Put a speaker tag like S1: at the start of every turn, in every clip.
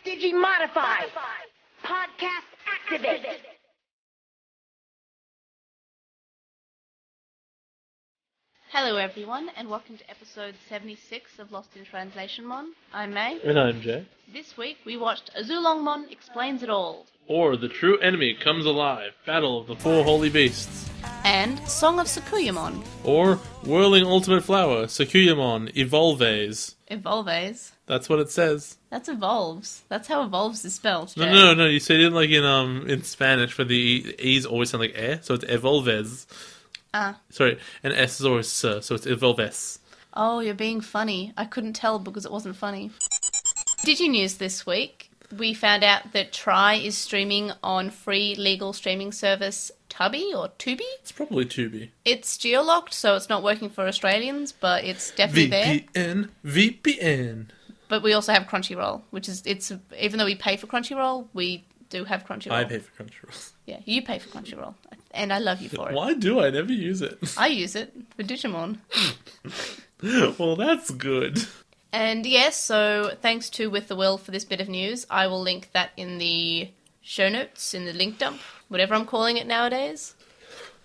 S1: Digimodify! Podcast activate!
S2: Hello everyone, and welcome to episode 76 of LostinTranslationmon. I'm May.
S3: And I'm Jay.
S2: This week we watched Azulongmon Explains It All.
S3: Or The True Enemy Comes Alive, Battle of the Four Holy Beasts.
S2: And Song of Sakuyamon.
S3: Or Whirling Ultimate Flower, Sakuyamon, Evolves.
S2: Evolves?
S3: That's what it says.
S2: That's evolves. That's how evolves is spelled, Jay.
S3: No, you said it like in Spanish where the E's always sound like eh, so it's Evolves. Sorry, and S is always so it's Evolves.
S2: Oh, you're being funny. I couldn't tell because it wasn't funny. DigiNews this week. We found out that Try is streaming on free legal streaming service Tubi or Tubi?
S3: It's probably Tubi.
S2: It's geolocked, so it's not working for Australians, but it's definitely there.
S3: VPN.
S2: But we also have Crunchyroll, which is, even though we pay for Crunchyroll, we do have Crunchyroll.
S3: I pay for Crunchyroll.
S2: Yeah, you pay for Crunchyroll, and I love you for it.
S3: Why do I never use it?
S2: I use it for Digimon.
S3: Well, that's good.
S2: And yes, so thanks to With the Will for this bit of news. I will link that in the show notes, in the link dump, whatever I'm calling it nowadays.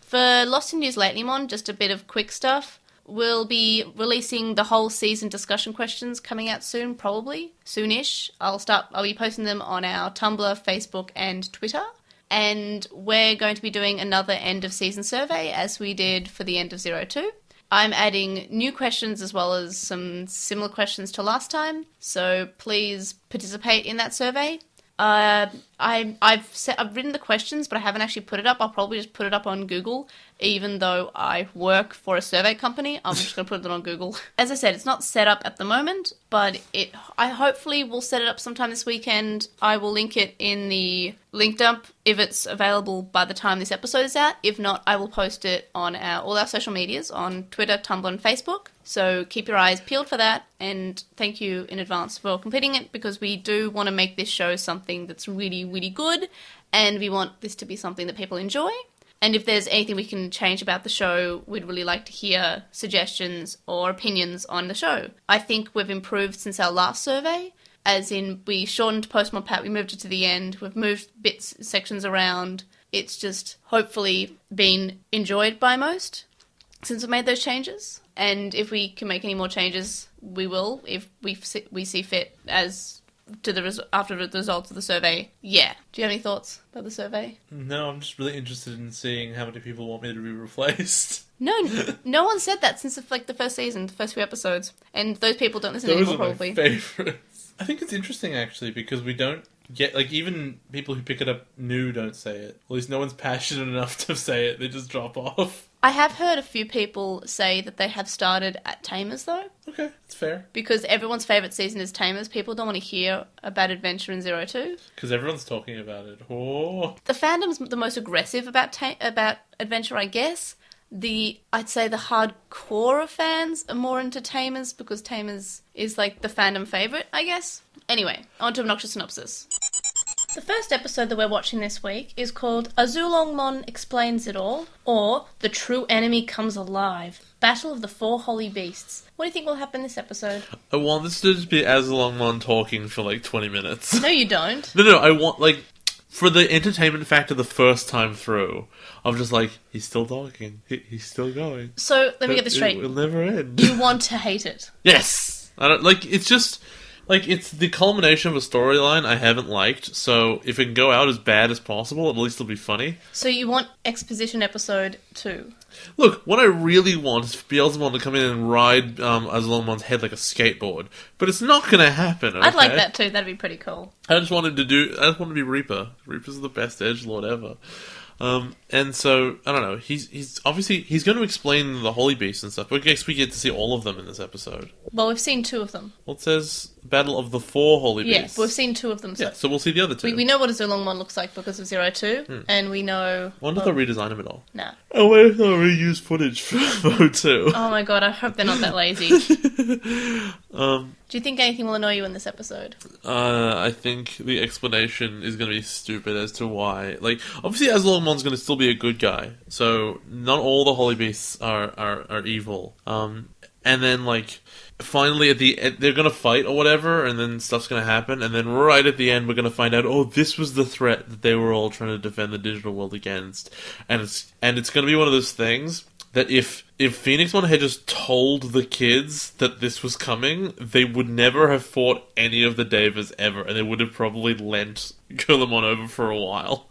S2: For Lost in NewsLatelymon, just a bit of quick stuff. We'll be releasing the whole season discussion questions coming out soon, probably. Soonish. I'll be posting them on our Tumblr, Facebook, and Twitter. And we're going to be doing another end of season survey, as we did for the end of 02. I'm adding new questions as well as some similar questions to last time, so please participate in that survey. I've written the questions, but I haven't actually put it up. I'll probably just put it up on Google, even though I work for a survey company. I'm just going to put it on Google. As I said, it's not set up at the moment, but I hopefully will set it up sometime this weekend. I will link it in the link dump if it's available by the time this episode is out. If not, I will post it on all our social medias, on Twitter, Tumblr, and Facebook. So keep your eyes peeled for that, and thank you in advance for completing it, because we do want to make this show something that's really, really good, and we want this to be something that people enjoy. And if there's anything we can change about the show, we'd really like to hear suggestions or opinions on the show. I think we've improved since our last survey, as in we shortened Postmon Pat, we moved it to the end, we've moved sections around. It's just hopefully been enjoyed by most since we made those changes. And if we can make any more changes, we will, if we see fit, as to after the results of the survey. Yeah. Do you have any thoughts about the survey?
S3: No, I'm just really interested in seeing how many people want me to be replaced.
S2: No one said that since the first season, the first few episodes. And those people don't listen anymore, probably.
S3: Those are my favourites. I think it's interesting, actually, because we don't get, even people who pick it up new don't say it. At least no one's passionate enough to say it. They just drop off.
S2: I have heard a few people say that they have started at Tamers, though.
S3: Okay, that's fair.
S2: Because everyone's favourite season is Tamers. People don't want to hear about Adventure in 02.
S3: Because everyone's talking about it. Oh.
S2: The fandom's the most aggressive about Adventure, I guess. I'd say the hardcore of fans are more into Tamers, because Tamers is the fandom favourite, I guess. Anyway, on to Obnoxious Synopsis. The first episode that we're watching this week is called Azulongmon Explains It All, or The True Enemy Comes Alive, Battle of the Four Holy Beasts. What do you think will happen this episode?
S3: I want this to just be Azulongmon talking for 20 minutes.
S2: No, you don't.
S3: No, I want, for the entertainment factor the first time through, I'm just he's still talking, he's still going.
S2: So, let me get this straight.
S3: It will never end.
S2: You want to hate it.
S3: Yes! I don't, it's just... it's the culmination of a storyline I haven't liked, so if it can go out as bad as possible, at least it'll be funny.
S2: So you want Exposition Episode 2?
S3: Look, what I really want is for Beelzebub to come in and ride Azulongmon's head like a skateboard. But it's not going to happen, okay?
S2: I'd like that too, that'd be pretty cool.
S3: I just want to be Reaper. Reaper's the best edgelord ever. And so, I don't know, he's obviously, he's going to explain the Holy Beasts and stuff, but I guess we get to see all of them in this episode.
S2: Well, we've seen two of them.
S3: Well, it says Battle of the Four Holy Beasts.
S2: Yeah, but we've seen two of them.
S3: So we'll see the other two.
S2: We know what Azulongmon looks like because of 02, and we know...
S3: I wonder if they'll redesign him at all.
S2: Nah.
S3: Oh, wait, if they'll reuse footage from 02.
S2: Oh my god, I hope they're not that lazy. Do you think anything will annoy you in this episode?
S3: I think the explanation is going to be stupid as to why. Obviously Azulongmon's going to still be a good guy, so not all the Holy Beasts are evil. and then like finally at the end they're gonna fight or whatever, and then stuff's gonna happen, and then right at the end we're gonna find out, oh, this was the threat that they were all trying to defend the digital world against, and it's gonna be one of those things that if Phoenixmon had just told the kids that this was coming, they would never have fought any of the Devas ever, and they would have probably lent Guillamon over for a while.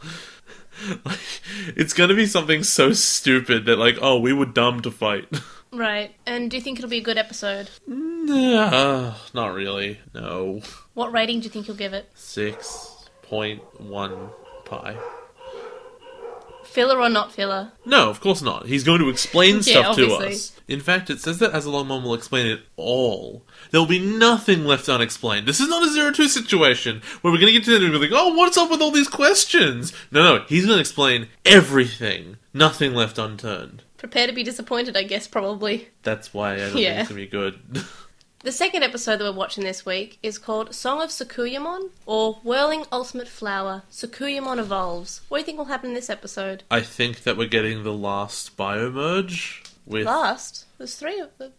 S3: Like, it's gonna be something so stupid that, like, oh, we were dumb to fight.
S2: Right. And do you think it'll be a good episode?
S3: Nah, not really. No.
S2: What rating do you think you'll give it?
S3: 6.1 pi.
S2: Filler or not filler?
S3: No, of course not. He's going to explain stuff to
S2: obviously.
S3: us. In fact, it says that Azulongmon will explain it all. There will be nothing left unexplained. This is not a 0-2 situation where we're going to get to the end and be like, oh, what's up with all these questions? No, he's going to explain everything. Nothing left unturned.
S2: Prepare to be disappointed, I guess, probably.
S3: That's why I don't think it's going to be good.
S2: The second episode that we're watching this week is called Song of Sakuyamon, or Whirling Ultimate Flower, Sakuyamon Evolves. What do you think will happen in this episode?
S3: I think that we're getting the last biomerge with...
S2: Last? There's three of them.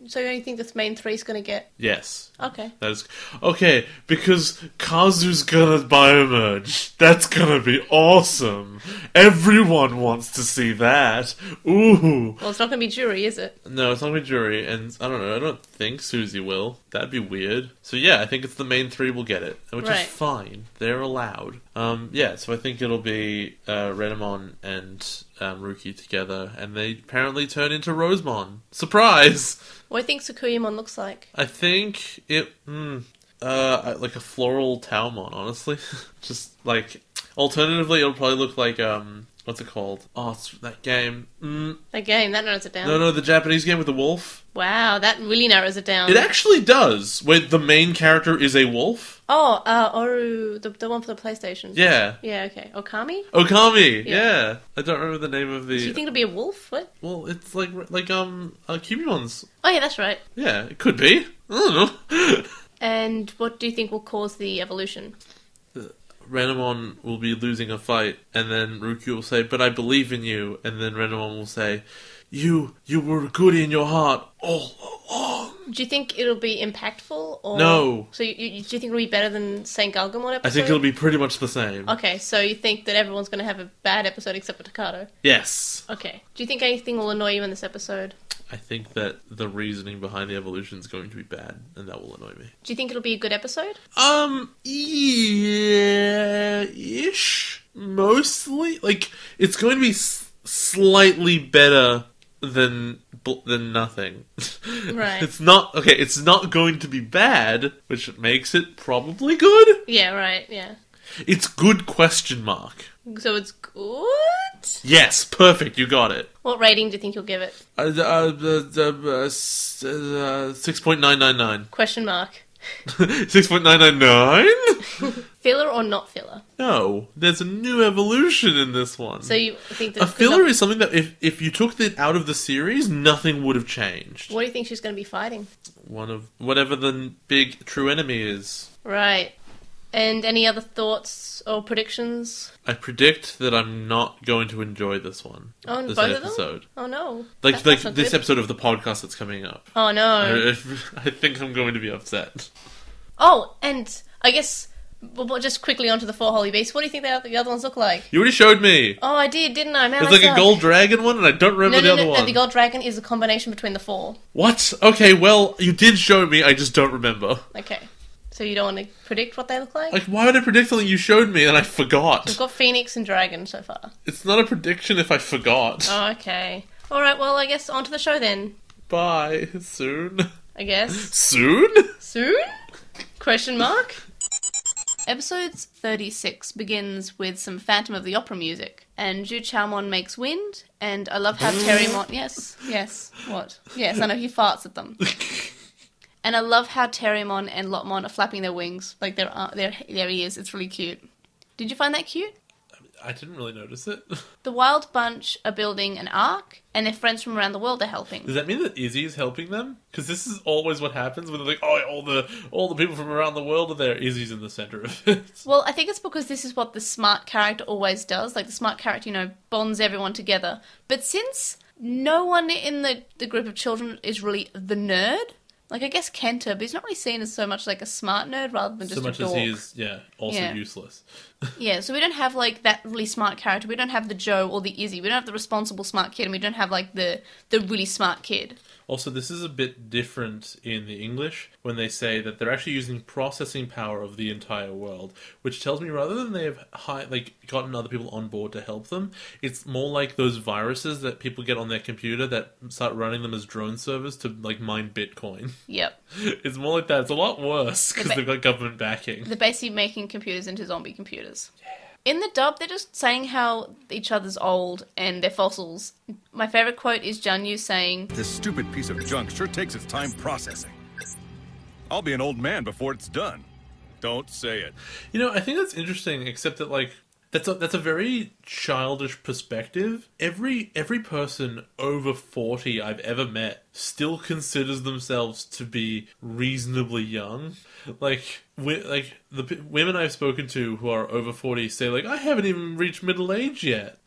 S2: So you only think this main three's going to get...
S3: Yes.
S2: Okay.
S3: That is... Okay, because Kazu's gonna biomerge. That's gonna be awesome. Everyone wants to see that. Ooh.
S2: Well, it's not going to be Jury, is it?
S3: No, it's not gonna be Jury, and I don't know, I don't think Susie will. That'd be weird. So yeah, I think it's the main three will get it, which is fine. They're allowed. Yeah, so I think it'll be Renamon and Ruki together, and they apparently turn into Rosemon. Surprise!
S2: What do you think Sakuyamon looks like?
S3: I think it... like a floral Taomon, honestly. Just, like... Alternatively, it'll probably look like, what's it called? Oh, it's that game.
S2: That game, that narrows it down.
S3: No, the Japanese game with the wolf.
S2: Wow, that really narrows it down.
S3: It actually does, where the main character is a wolf.
S2: Oh, Oru, the one for the PlayStation.
S3: Yeah.
S2: Yeah, okay. Okami?
S3: Okami, yeah. I don't remember the name of the...
S2: So you think it'll be a wolf? What?
S3: Well, it's like Cubimon's.
S2: Oh yeah, that's right.
S3: Yeah, it could be. I don't know.
S2: And what do you think will cause the evolution?
S3: Renamon will be losing a fight, and then Ruki will say, but I believe in you, and then Renamon will say, you were good in your heart all along.
S2: Do you think it'll be impactful? Or...
S3: No.
S2: So do you think it'll be better than St. Galgamon episode?
S3: I think it'll be pretty much the same.
S2: Okay, so you think that everyone's going to have a bad episode except for Takato?
S3: Yes.
S2: Okay. Do you think anything will annoy you in this episode?
S3: I think that the reasoning behind the evolution is going to be bad, and that will annoy me.
S2: Do you think it'll be a good episode?
S3: Yeah-ish. Mostly. Like, it's going to be slightly better than nothing.
S2: Right.
S3: It's not going to be bad, which makes it probably good.
S2: Yeah, right, yeah.
S3: It's good question mark.
S2: So it's good?
S3: Yes, perfect, you got it.
S2: What rating do you think you'll give it?
S3: 6.999.
S2: Question mark.
S3: 6.999?
S2: Filler or not filler?
S3: No, there's a new evolution in this one.
S2: So you think that...
S3: A filler is something that if you took it out of the series, nothing would have changed.
S2: What do you think she's going to be fighting?
S3: One of whatever the big true enemy is.
S2: Right. And any other thoughts or predictions?
S3: I predict that I'm not going to enjoy this one.
S2: Oh,
S3: this
S2: both
S3: episode.
S2: of them? Oh, no.
S3: Like
S2: That's
S3: this
S2: good.
S3: episode of the podcast that's coming up.
S2: Oh, no.
S3: I think I'm going to be upset.
S2: Oh, and I guess... Well, just quickly onto the Four Holy Beasts. What do you think the other ones look like?
S3: You already showed me.
S2: Oh, I did, didn't I? Man,
S3: There's like a gold dragon one, and I don't remember the other one.
S2: No, the gold dragon is a combination between the four.
S3: What? Okay, well, you did show me, I just don't remember.
S2: Okay. So you don't want to predict what they look like?
S3: Like, why would I predict something you showed me and I forgot?
S2: We've got Phoenix and Dragon so far.
S3: It's not a prediction if I forgot.
S2: Oh, okay. Alright, well, I guess onto the show then.
S3: Bye. Soon.
S2: I guess.
S3: Soon?
S2: Soon? Question mark? Episode 36 begins with some Phantom of the Opera music, and Zhu Chaomon makes wind, and I love how Terriermon... Yes, what? Yes, I know, he farts at them. And I love how Terriermon and Lotmon are flapping their wings, like their ears. It's really cute. Did you find that cute?
S3: I didn't really notice it.
S2: The Wild Bunch are building an ark, and their friends from around the world are helping.
S3: Does that mean that Izzy is helping them? Because this is always what happens when they're like, oh, all the people from around the world are there. Izzy's in the center of it.
S2: Well, I think it's because this is what the smart character always does. Like, the smart character, bonds everyone together. But since no one in the group of children is really the nerd. Like, I guess Kenta, but he's not really seen as so much like a smart nerd rather than just
S3: so much
S2: a dork.
S3: as he is, also useless.
S2: Yeah, so we don't have, like, that really smart character. We don't have the Joe or the Izzy. We don't have the responsible smart kid, and we don't have, like, the really smart kid.
S3: Also, this is a bit different in the English when they say that they're actually using processing power of the entire world, which tells me rather than they have gotten other people on board to help them, it's more like those viruses that people get on their computer that start running them as drone servers to like mine Bitcoin.
S2: Yep.
S3: It's more like that. It's a lot worse because they've got government backing.
S2: They're basically making computers into zombie computers. Yeah. In the dub, they're just saying how each other's old and they're fossils. My favourite quote is Janyu saying,
S4: "This stupid piece of junk sure takes its time processing. I'll be an old man before it's done. Don't say it."
S3: You know, I think that's interesting, except that, like, that's a very childish perspective. Every person over 40 I've ever met still considers themselves to be reasonably young. Like the women I've spoken to who are over 40 say, like, I haven't even reached middle age yet.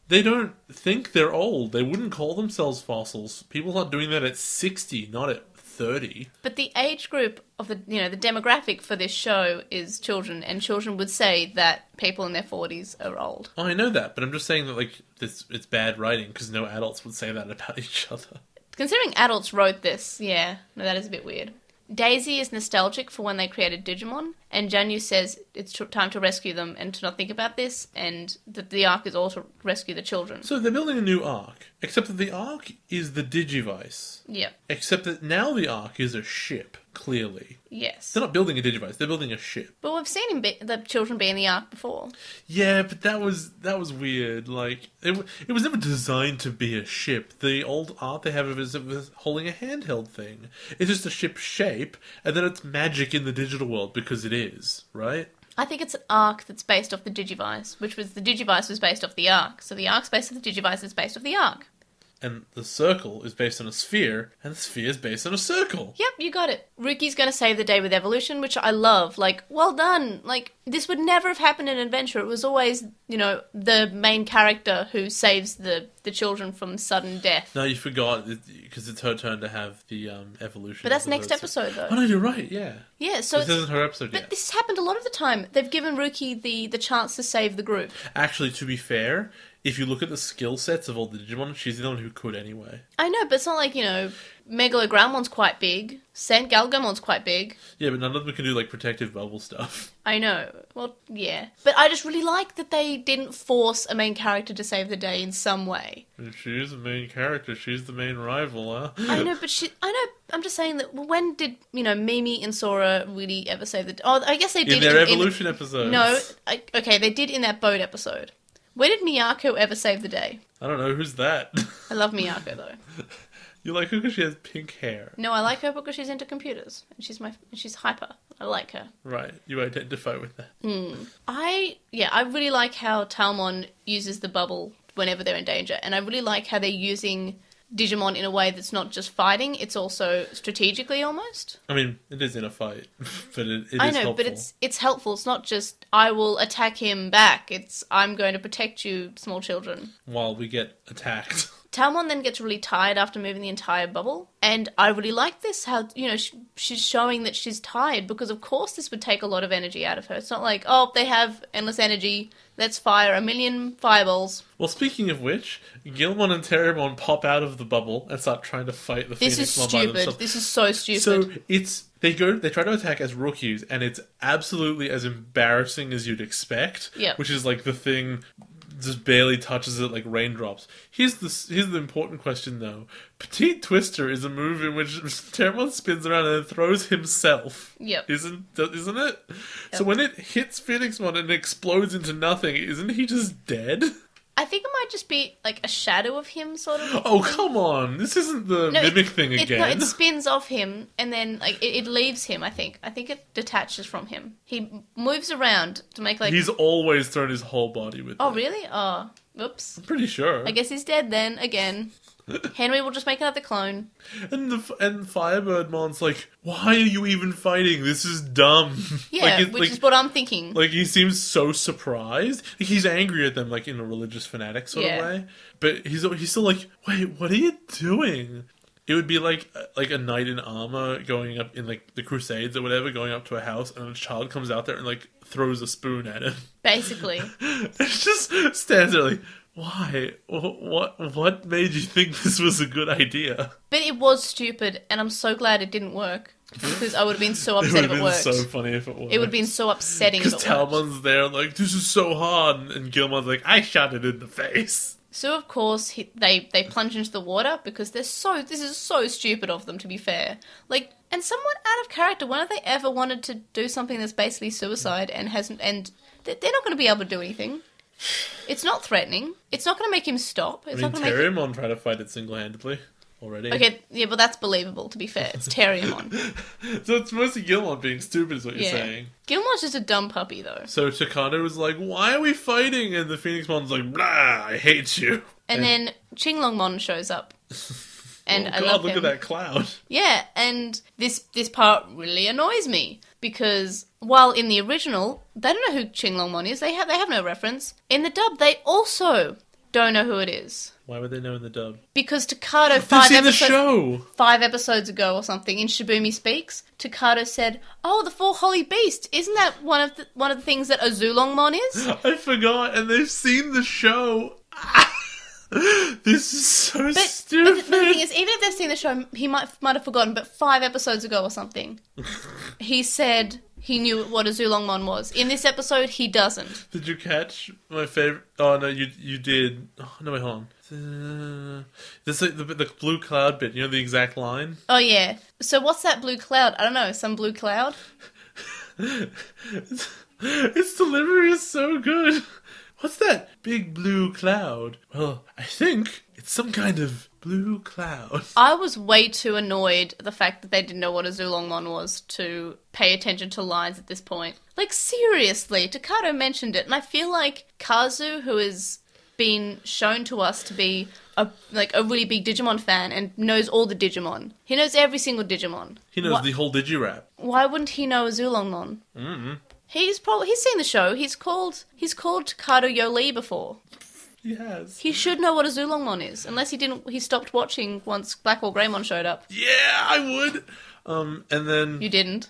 S3: They don't think they're old. They wouldn't call themselves fossils. People are doing that at 60, not at 30.
S2: But the age group of the demographic for this show is children, and children would say that people in their 40s are old.
S3: Oh, I know that, but I'm just saying that, like, it's bad writing because no adults would say that about each other.
S2: Considering adults wrote this, yeah, no, that is a bit weird. Daisy is nostalgic for when they created Digimon, and Janyu says it's time to rescue them and to not think about this, and that the arc is all to rescue the children.
S3: So they're building a new arc, except that the arc is the Digivice.
S2: Yep.
S3: Except that now the arc is a ship, clearly.
S2: Yes.
S3: They're not building a Digivice, they're building a ship.
S2: But we've seen the children be in the arc before.
S3: Yeah, but that was weird. Like, it was never designed to be a ship. The old art they have of it is holding a handheld thing. It's just a ship shape, and then it's magic in the digital world because it is, right?
S2: I think it's an arc that's based off the Digivice, which was the Digivice was based off the arc. So the arc's based off the Digivice is based off the arc.
S3: And the circle is based on a sphere, and the sphere is based on a circle.
S2: Yep, you got it. Ruki's going to save the day with evolution, which I love. Like, well done. Like, this would never have happened in Adventure. It was always, the main character who saves the children from sudden death.
S3: No, you forgot, because it's her turn to have the evolution.
S2: But that's next episode, though.
S3: Oh, no, you're right, yeah.
S2: Yeah, so
S3: this isn't her episode yet.
S2: But this has happened a lot of the time. They've given Ruki the chance to save the group.
S3: Actually, to be fair, if you look at the skill sets of all the Digimon, she's the one who could anyway.
S2: I know, but it's not like, Megalogrammon's quite big. Saint Galgamon's quite big.
S3: Yeah, but none of them can do, like, protective bubble stuff.
S2: I know. Well, yeah. But I just really like that they didn't force a main character to save the day in some way.
S3: She is the main character. She's the main rival, huh?
S2: I know, but I'm just saying that when did, Mimi and Sora really ever save the day? Oh, I guess they did
S3: in their evolution episodes.
S2: No, okay, they did in that boat episode. Where did Miyako ever save the day?
S3: I don't know. Who's that?
S2: I love Miyako, though.
S3: You like her because she has pink hair.
S2: No, I like her because she's into computers. And she's hyper. I like her.
S3: Right. You identify with that.
S2: I really like how Talmon uses the bubble whenever they're in danger. And I really like how they're using Digimon in a way that's not just fighting, it's also strategically almost.
S3: I mean, it is in a fight, but it is
S2: I know,
S3: helpful.
S2: but it's helpful. It's not just, I will attack him back. It's, I'm going to protect you, small children.
S3: While we get attacked.
S2: Talmon then gets really tired after moving the entire bubble. And I really like this, how, she's showing that she's tired, because of course this would take a lot of energy out of her. It's not like, oh, they have endless energy, let's fire 1,000,000 fireballs.
S3: Well, speaking of which, Gilmon and Terramon pop out of the bubble and start trying to fight the Phoenix Mob by themselves.
S2: This is so stupid.
S3: So they try to attack as rookies, and it's absolutely as embarrassing as you'd expect.
S2: Yeah.
S3: Which is like the thing just barely touches it like raindrops. Here's the important question though. Petite Twister is a move in which Terramon spins around and then throws himself.
S2: Yep.
S3: Isn't it? Yep. So when it hits Phoenixmon and explodes into nothing, isn't he just dead?
S2: I think it might just be like a shadow of him, sort of.
S3: Oh, come on. This isn't the mimic thing again.
S2: It spins off him, and then like it leaves him, I think. I think it detaches from him. He moves around to make like...
S3: He's always thrown his whole body with
S2: Oh,
S3: it.
S2: really? Oh. Oops.
S3: I'm pretty sure.
S2: I guess he's dead then, again. Henry will just make another clone.
S3: And Firebirdmon's like, why are you even fighting? This is dumb.
S2: Yeah, which is what I'm thinking.
S3: Like, he seems so surprised. Like, he's angry at them, like, in a religious fanatic sort of way. But he's still like, wait, what are you doing? It would be like a knight in armor going up in, like, the Crusades or whatever, going up to a house, and a child comes out there and, like, throws a spoon at him.
S2: Basically.
S3: It just stands there like, why? What made you think this was a good idea?
S2: But it was stupid, and I'm so glad it didn't work. Because I would have been so upset if it worked.
S3: It would have been so funny if it worked.
S2: It would have been so upsetting if it
S3: Because
S2: worked.
S3: Talmon's there like, this is so hard, and Gilmon's like, I shot it in the face.
S2: So, of course, they plunge into the water because this is so stupid of them, to be fair. Like, and somewhat out of character. When have they ever wanted to do something that's basically suicide and they're not going to be able to do anything? It's not threatening. It's not going to make him stop. It's not going to make him...
S3: Terriermon tried to fight it single-handedly already.
S2: Okay, yeah, but that's believable, to be fair. It's Terriermon.
S3: So it's mostly Gilmon being stupid is what you're saying.
S2: Gilmon's just a dumb puppy, though.
S3: So Takano was like, why are we fighting? And the Phoenixmon's like, blah, I hate you.
S2: And then Qinglongmon shows up. And I love
S3: look
S2: him.
S3: at that cloud.
S2: Yeah, and this part really annoys me. Because while in the original, they don't know who Qinglongmon is. They have no reference. In the dub, they also don't know who it is.
S3: Why would they know in the dub?
S2: Because Takado five episodes ago or something in Shibumi Speaks, Takado said, "Oh, the four holy beasts. Isn't that one of the things that Azulongmon is?"
S3: I forgot, and they've seen the show. This is so stupid.
S2: But the thing is, even if they've seen the show, he might have forgotten. But 5 episodes ago or something, he said he knew what Azulongmon was. In this episode, he doesn't.
S3: Did you catch my favorite? Oh no, you did. Oh, no, wait, hold on. This like the blue cloud bit. You know the exact line.
S2: Oh yeah. So what's that blue cloud? I don't know. Some blue cloud.
S3: Its delivery is so good. What's that big blue cloud? Well, I think it's some kind of blue cloud.
S2: I was way too annoyed at the fact that they didn't know what Azulongmon was to pay attention to lines at this point. Like, seriously, Takado mentioned it, and I feel like Kazu, who has been shown to us to be a really big Digimon fan and knows all the Digimon. He knows every single Digimon.
S3: He knows the whole Digirap.
S2: Why wouldn't he know Azulongmon?
S3: Mm-hmm.
S2: He's seen the show. He's called Takado Yoli before.
S3: He has.
S2: He should know what Azulongmon is, unless he stopped watching once Blackwell Greymon showed up.
S3: Yeah, I would. And then
S2: You didn't.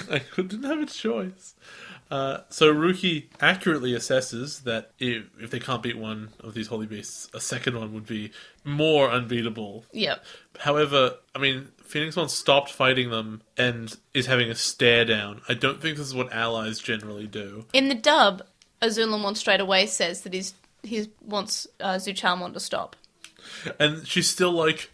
S3: I didn't have a choice. So Ruki accurately assesses that if they can't beat one of these holy beasts, a second one would be more unbeatable.
S2: Yep.
S3: However, I mean, Phoenixmon stopped fighting them and is having a stare down. I don't think this is what allies generally do.
S2: In the dub, Azulongmon straight away says that he wants Zuchalmon to stop.
S3: And she's still like,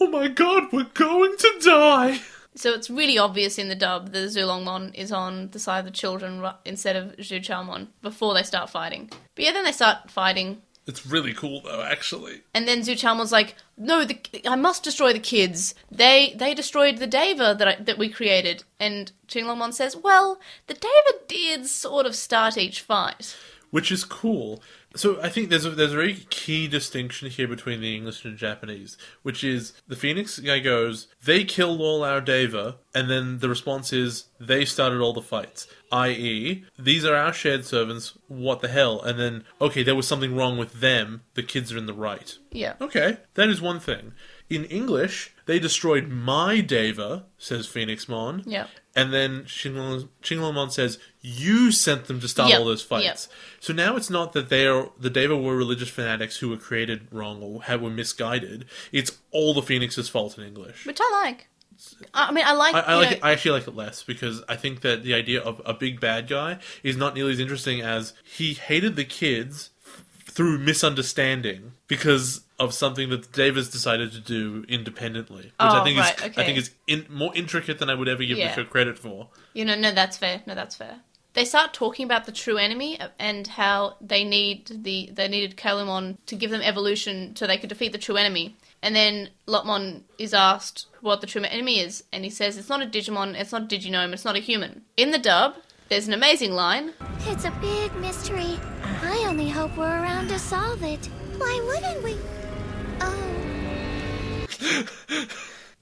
S3: oh my god, we're going to die!
S2: So it's really obvious in the dub that Azulongmon is on the side of the children instead of Zuchalmon before they start fighting. But yeah, then they start fighting.
S3: It's really cool, though, actually.
S2: And then Zuchalmon's like, no, I must destroy the kids. They destroyed the Deva that we created. And Qinglongmon says, well, the Deva did sort of start each fight.
S3: Which is cool. So I think there's a very key distinction here between the English and Japanese, which is the Phoenix guy goes, they killed all our Deva, and then the response is, they started all the fights. I.e., these are our shared servants, what the hell? And then, okay, there was something wrong with them, the kids are in the right.
S2: Yeah.
S3: Okay, that is one thing. In English, they destroyed my Deva, says Phoenixmon.
S2: Yeah.
S3: And then Qinglongmon says, you sent them to start all those fights. Yep. So now it's not that the Deva were religious fanatics who were created wrong or were misguided. It's all the Phoenix's fault in English.
S2: Which I like. I mean, I like...
S3: I actually like it less, because I think that the idea of a big bad guy is not nearly as interesting as he hated the kids through misunderstanding because of something that the Devas decided to do independently, which I think is more intricate than I would ever give the show credit for. No,
S2: that's fair. They start talking about the true enemy and how they needed Kalumon to give them evolution so they could defeat the true enemy. And then Lotmon is asked what the true enemy is, and he says it's not a Digimon, it's not a Diginome, it's not a human. In the dub, there's an amazing line.
S5: It's a big mystery. I only hope we're around to solve it. Why wouldn't we? Oh.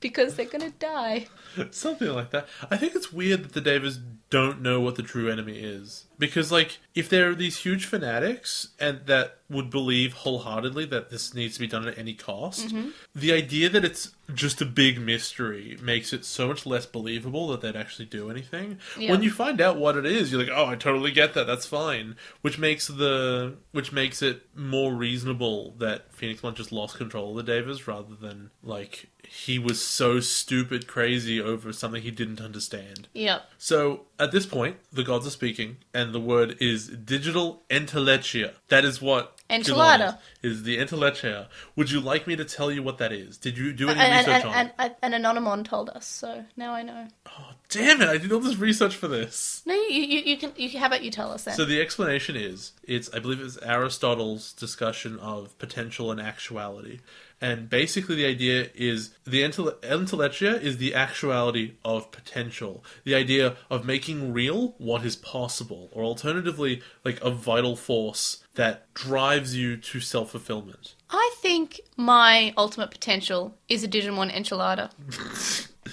S2: Because they're gonna die.
S3: Something like that. I think it's weird that the Davis don't know what the true enemy is. Because, like, if there are these huge fanatics and that would believe wholeheartedly that this needs to be done at any cost, the idea that it's just a big mystery makes it so much less believable that they'd actually do anything.
S2: Yeah.
S3: When you find out what it is, you're like, oh, I totally get that, that's fine. Which makes it more reasonable that Phoenixmon just lost control of the Davis rather than, like, he was so stupid crazy over something he didn't understand.
S2: Yep.
S3: So, at this point, the gods are speaking, and the word is digital entelechia. That is what
S2: Enchilada
S3: is the entelechia. Would you like me to tell you what that is? Did you do any research on it?
S2: An Anonymon told us, so now I know.
S3: Oh, damn it! I did all this research for this.
S2: No, you can. How about you tell us then?
S3: So the explanation is, I believe it's Aristotle's discussion of potential and actuality. And basically the idea is the entelechia is the actuality of potential. The idea of making real what is possible. Or alternatively, like a vital force that drives you to self-fulfillment.
S2: I think my ultimate potential is a Digimon enchilada.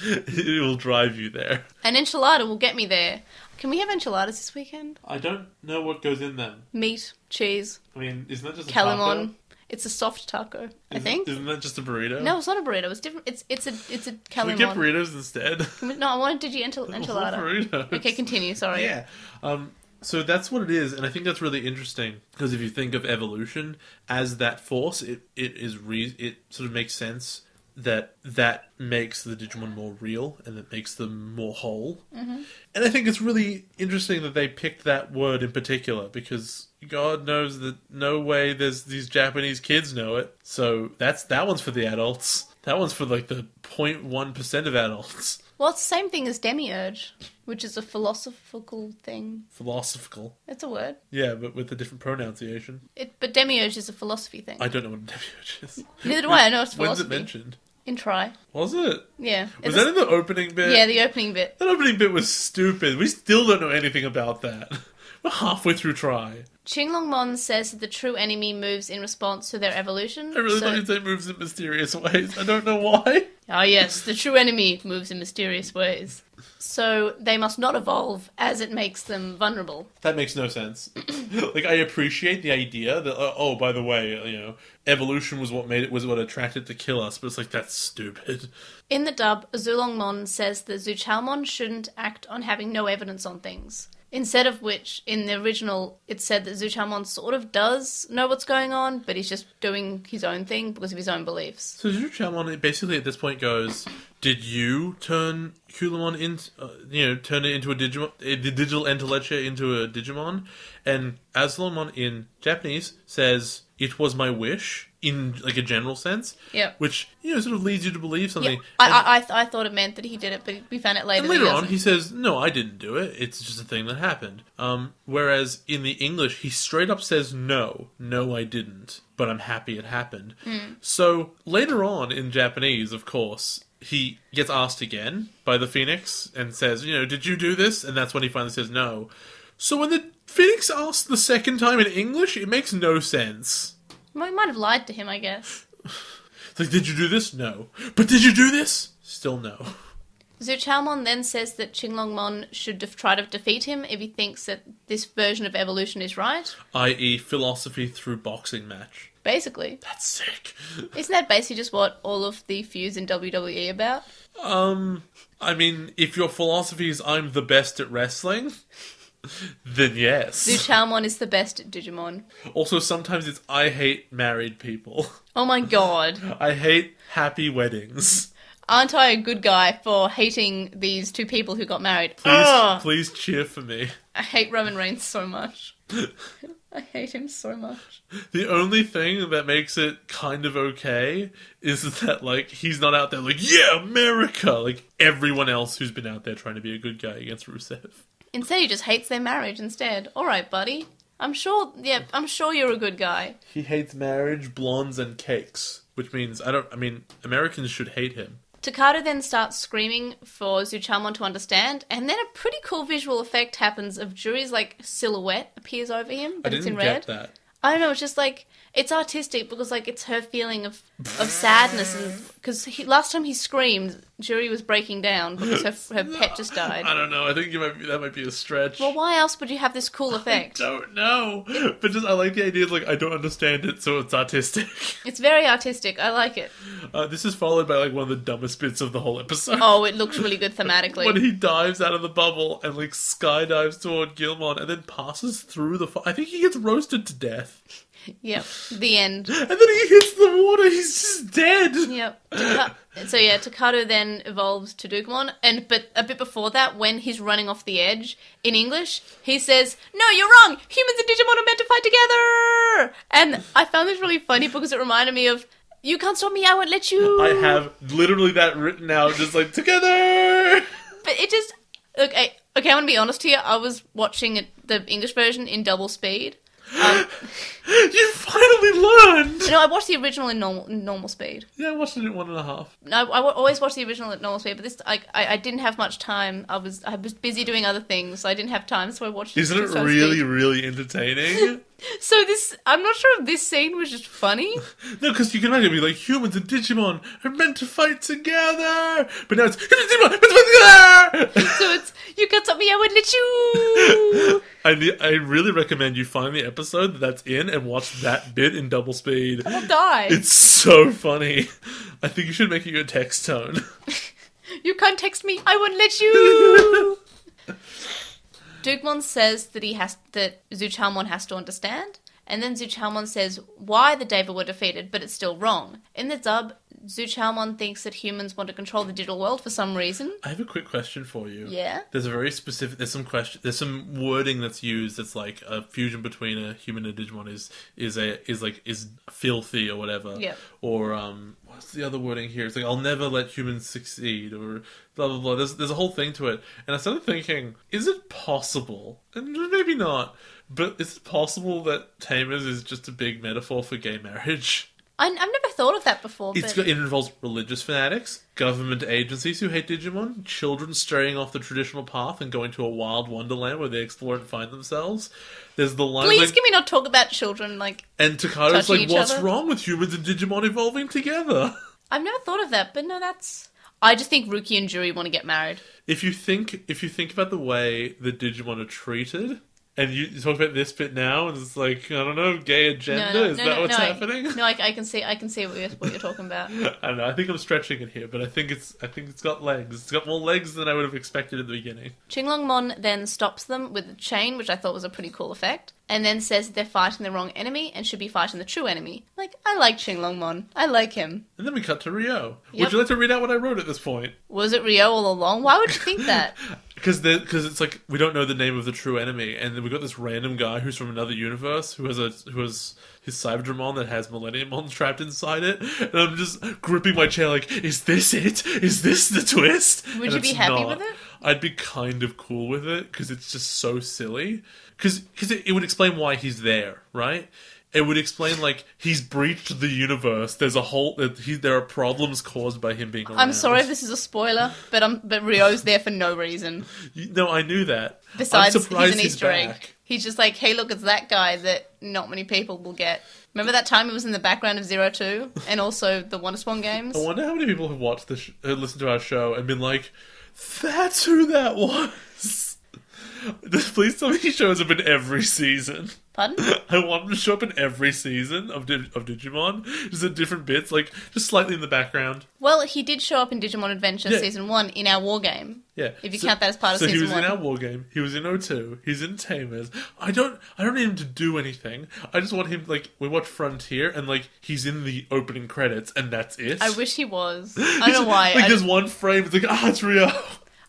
S3: It will drive you there.
S2: An enchilada will get me there. Can we have enchiladas this weekend?
S3: I don't know what goes in them.
S2: Meat, cheese,
S3: I mean, isn't that just a
S2: calamon.
S3: taco?
S2: It's a soft taco, I think.
S3: Isn't that just a burrito?
S2: No, it's not a burrito. It's different. It's a
S3: Can we
S2: calamon.
S3: get burritos instead?
S2: No, I want a enchilada.
S3: Burritos.
S2: Okay, continue. Sorry.
S3: Yeah. So that's what it is, and I think that's really interesting because if you think of evolution as that force, it sort of makes sense that makes the Digimon more real and that makes them more whole. Mm-hmm. And I think it's really interesting that they picked that word in particular because God knows that no way these Japanese kids know it. So that one's for the adults. That one's for like the 0.1% of adults.
S2: Well, it's the same thing as demiurge, which is a philosophical thing.
S3: Philosophical.
S2: It's a word.
S3: Yeah, but with a different pronunciation.
S2: But demiurge is a philosophy thing.
S3: I don't know what a demiurge is.
S2: Neither do I. I know it's philosophy.
S3: When's it mentioned?
S2: In Try.
S3: Was it?
S2: Yeah.
S3: Was that in the opening bit?
S2: Yeah, the opening bit.
S3: That opening bit was stupid. We still don't know anything about that. We're halfway through Try.
S2: Qinglongmon says that the true enemy moves in response to their evolution.
S3: I really thought you'd say moves in mysterious ways. I don't know why.
S2: Ah, yes, the true enemy moves in mysterious ways. So they must not evolve as it makes them vulnerable.
S3: That makes no sense. Like, I appreciate the idea that, oh, by the way, evolution was what attracted to kill us, but it's like, that's stupid.
S2: In the dub, Azulongmon says that Zuchalmon shouldn't act on having no evidence on things. Instead of which, in the original, it said that Zuchalmon sort of does know what's going on, but he's just doing his own thing because of his own beliefs. So
S3: Zuchalmon basically at this point goes, did you turn Kulamon turn it into a Digimon, the digital entelechia into a Digimon? And Azulongmon in Japanese says, it was my wish, in like a general sense.
S2: Yeah.
S3: Which, sort of leads you to believe something.
S2: Yeah. I thought it meant that he did it, but we found out later.
S3: And later on, he says, no, I didn't do it. It's just a thing that happened. Whereas in the English, he straight up says, no, I didn't. But I'm happy it happened. Mm. So later on in Japanese, of course, he gets asked again by the Phoenix and says, did you do this? And that's when he finally says no. So when the Phoenix asks the second time in English, it makes no sense.
S2: Well, he might have lied to him, I guess.
S3: It's like, did you do this? No. But did you do this? Still no.
S2: Zuchalmon then says that Qinglongmon should try to defeat him if he thinks that this version of evolution is right.
S3: I.e. philosophy through boxing match.
S2: Basically.
S3: That's sick.
S2: Isn't that basically just what all of the feuds in WWE about?
S3: I mean, if your philosophy is I'm the best at wrestling, then yes.
S2: Zuchalmon is the best at Digimon.
S3: Also, sometimes it's I hate married people.
S2: Oh my god.
S3: I hate happy weddings.
S2: Aren't I a good guy for hating these two people who got married?
S3: Please cheer for me.
S2: I hate Roman Reigns so much. I hate him so much.
S3: The only thing that makes it kind of okay is that, like, he's not out there like, yeah, America! Like, everyone else who's been out there trying to be a good guy against Rusev.
S2: Instead, he just hates their marriage instead. Alright, buddy. I'm sure you're a good guy.
S3: He hates marriage, blondes, and cakes. Which means, Americans should hate him.
S2: Takada then starts screaming for Zuchamon to understand, and then a pretty cool visual effect happens of Juri's, like, silhouette appears over him, but it's in red.
S3: I didn't get that.
S2: I don't know, it's just, like, it's artistic because, like, it's her feeling of sadness, and because last time he screamed, Juri was breaking down because her pet just died.
S3: I don't know, I think that might be a stretch.
S2: Well, why else would you have this cool effect?
S3: I don't know, but just I like the idea of, like, I don't understand it, so it's artistic.
S2: It's very artistic, I like it.
S3: This is followed by, like, one of the dumbest bits of the whole episode.
S2: Oh, it looks really good thematically.
S3: When he dives out of the bubble and, like, skydives toward Gilmon and then passes through the I think he gets roasted to death.
S2: Yep, the end.
S3: And then he hits the water, he's just dead.
S2: Yep. Takado then evolves to Digimon, but a bit before that, when he's running off the edge, in English, he says, "No, you're wrong! Humans and Digimon are meant to fight together!" And I found this really funny because it reminded me of, "You can't stop me, I won't let you!"
S3: I have literally that written out, just like, together!
S2: But it just... Okay, I'm gonna be honest here, I was watching the English version in double speed.
S3: You finally learned!
S2: No, I watched the original in normal speed.
S3: Yeah, I watched it in 1.5.
S2: No, I always watch the original at normal speed, but this I didn't have much time. I was busy doing other things, so I didn't have time, so I watched it.
S3: Isn't it really, really entertaining?
S2: So I'm not sure if this scene was just funny.
S3: No, because you can imagine me like, humans and Digimon are meant to fight together! But now it's, humans and Digimon are meant to fight together!
S2: So it's, "You can't stop me, I won't let you!"
S3: I really recommend you find the episode that's in and watch that bit in double speed.
S2: I'll die.
S3: It's so funny. I think you should make it your text tone.
S2: "You can't text me, I won't let you!" Digimon says that Zuchamon has to understand, and then Zuchamon says why the Deva were defeated, but it's still wrong. In the dub, Zuchamon thinks that humans want to control the digital world for some reason.
S3: I have a quick question for you.
S2: Yeah?
S3: There's a very specific... There's some wording that's used that's like a fusion between a human and a Digimon is filthy or whatever.
S2: Yeah.
S3: Or, what's the other wording here? It's like, "I'll never let humans succeed," or blah, blah, blah. There's a whole thing to it. And I started thinking, is it possible, and maybe not, but is it possible that Tamers is just a big metaphor for gay marriage?
S2: I've never thought of that before, but...
S3: It involves religious fanatics, government agencies who hate Digimon, children straying off the traditional path and going to a wild wonderland where they explore and find themselves. There's the line...
S2: Please can we not talk about children, like,
S3: and Takado's
S2: touching
S3: like,
S2: each
S3: what's
S2: other?
S3: wrong with humans and Digimon evolving together?
S2: I've never thought of that, but no, that's... I just think Ruki and Juri want to get married.
S3: If you think about the way the Digimon are treated... And you talk about this bit now, and it's like, I don't know, gay agenda? Is that what's happening?
S2: I can see what you're talking about.
S3: I don't know, I think I'm stretching it here, but I think it's got legs. It's got more legs than I would have expected at the beginning.
S2: Azulongmon then stops them with a chain, which I thought was a pretty cool effect, and then says that they're fighting the wrong enemy and should be fighting the true enemy. Like, I like Azulongmon. I like him.
S3: And then we cut to Ryo.
S2: Yep.
S3: Would you like to read out what I wrote at this point?
S2: Was it Ryo all along? Why would you think that?
S3: Because it's like, we don't know the name of the true enemy, and then we've got this random guy who's from another universe, who has his Cyberdramon that has Millenniummon trapped inside it, and I'm just gripping my chair like, is this it? Is this the twist?
S2: Would you be happy with it?
S3: I'd be kind of cool with it, because it's just so silly. Because it would explain why he's there, right? It would explain, like, he's breached the universe. There's there are problems caused by him being around.
S2: I'm sorry if this is a spoiler, but Ryo's there for no reason.
S3: No, I knew that.
S2: Besides,
S3: I'm surprised
S2: he's an Easter egg. He's just like, hey, look, it's that guy that not many people will get. Remember that time he was in the background of 02? And also the WonderSwan games?
S3: I wonder how many people have watched listened to our show and been like, that's who that was. Please tell me he shows up in every season.
S2: Pardon?
S3: I want him to show up in every season of Digimon, just at different bits, like, just slightly in the background.
S2: Well, he did show up in Digimon Adventure Season 1 in our war game.
S3: Yeah.
S2: If you count that as part of Season 1.
S3: So he was in our war game, he was in 02, he's in Tamers. I don't need him to do anything. I just want him, like, we watch Frontier, and, like, he's in the opening credits, and that's it.
S2: I wish he was. I don't know why.
S3: Like, there's one frame, it's like, it's Ryo.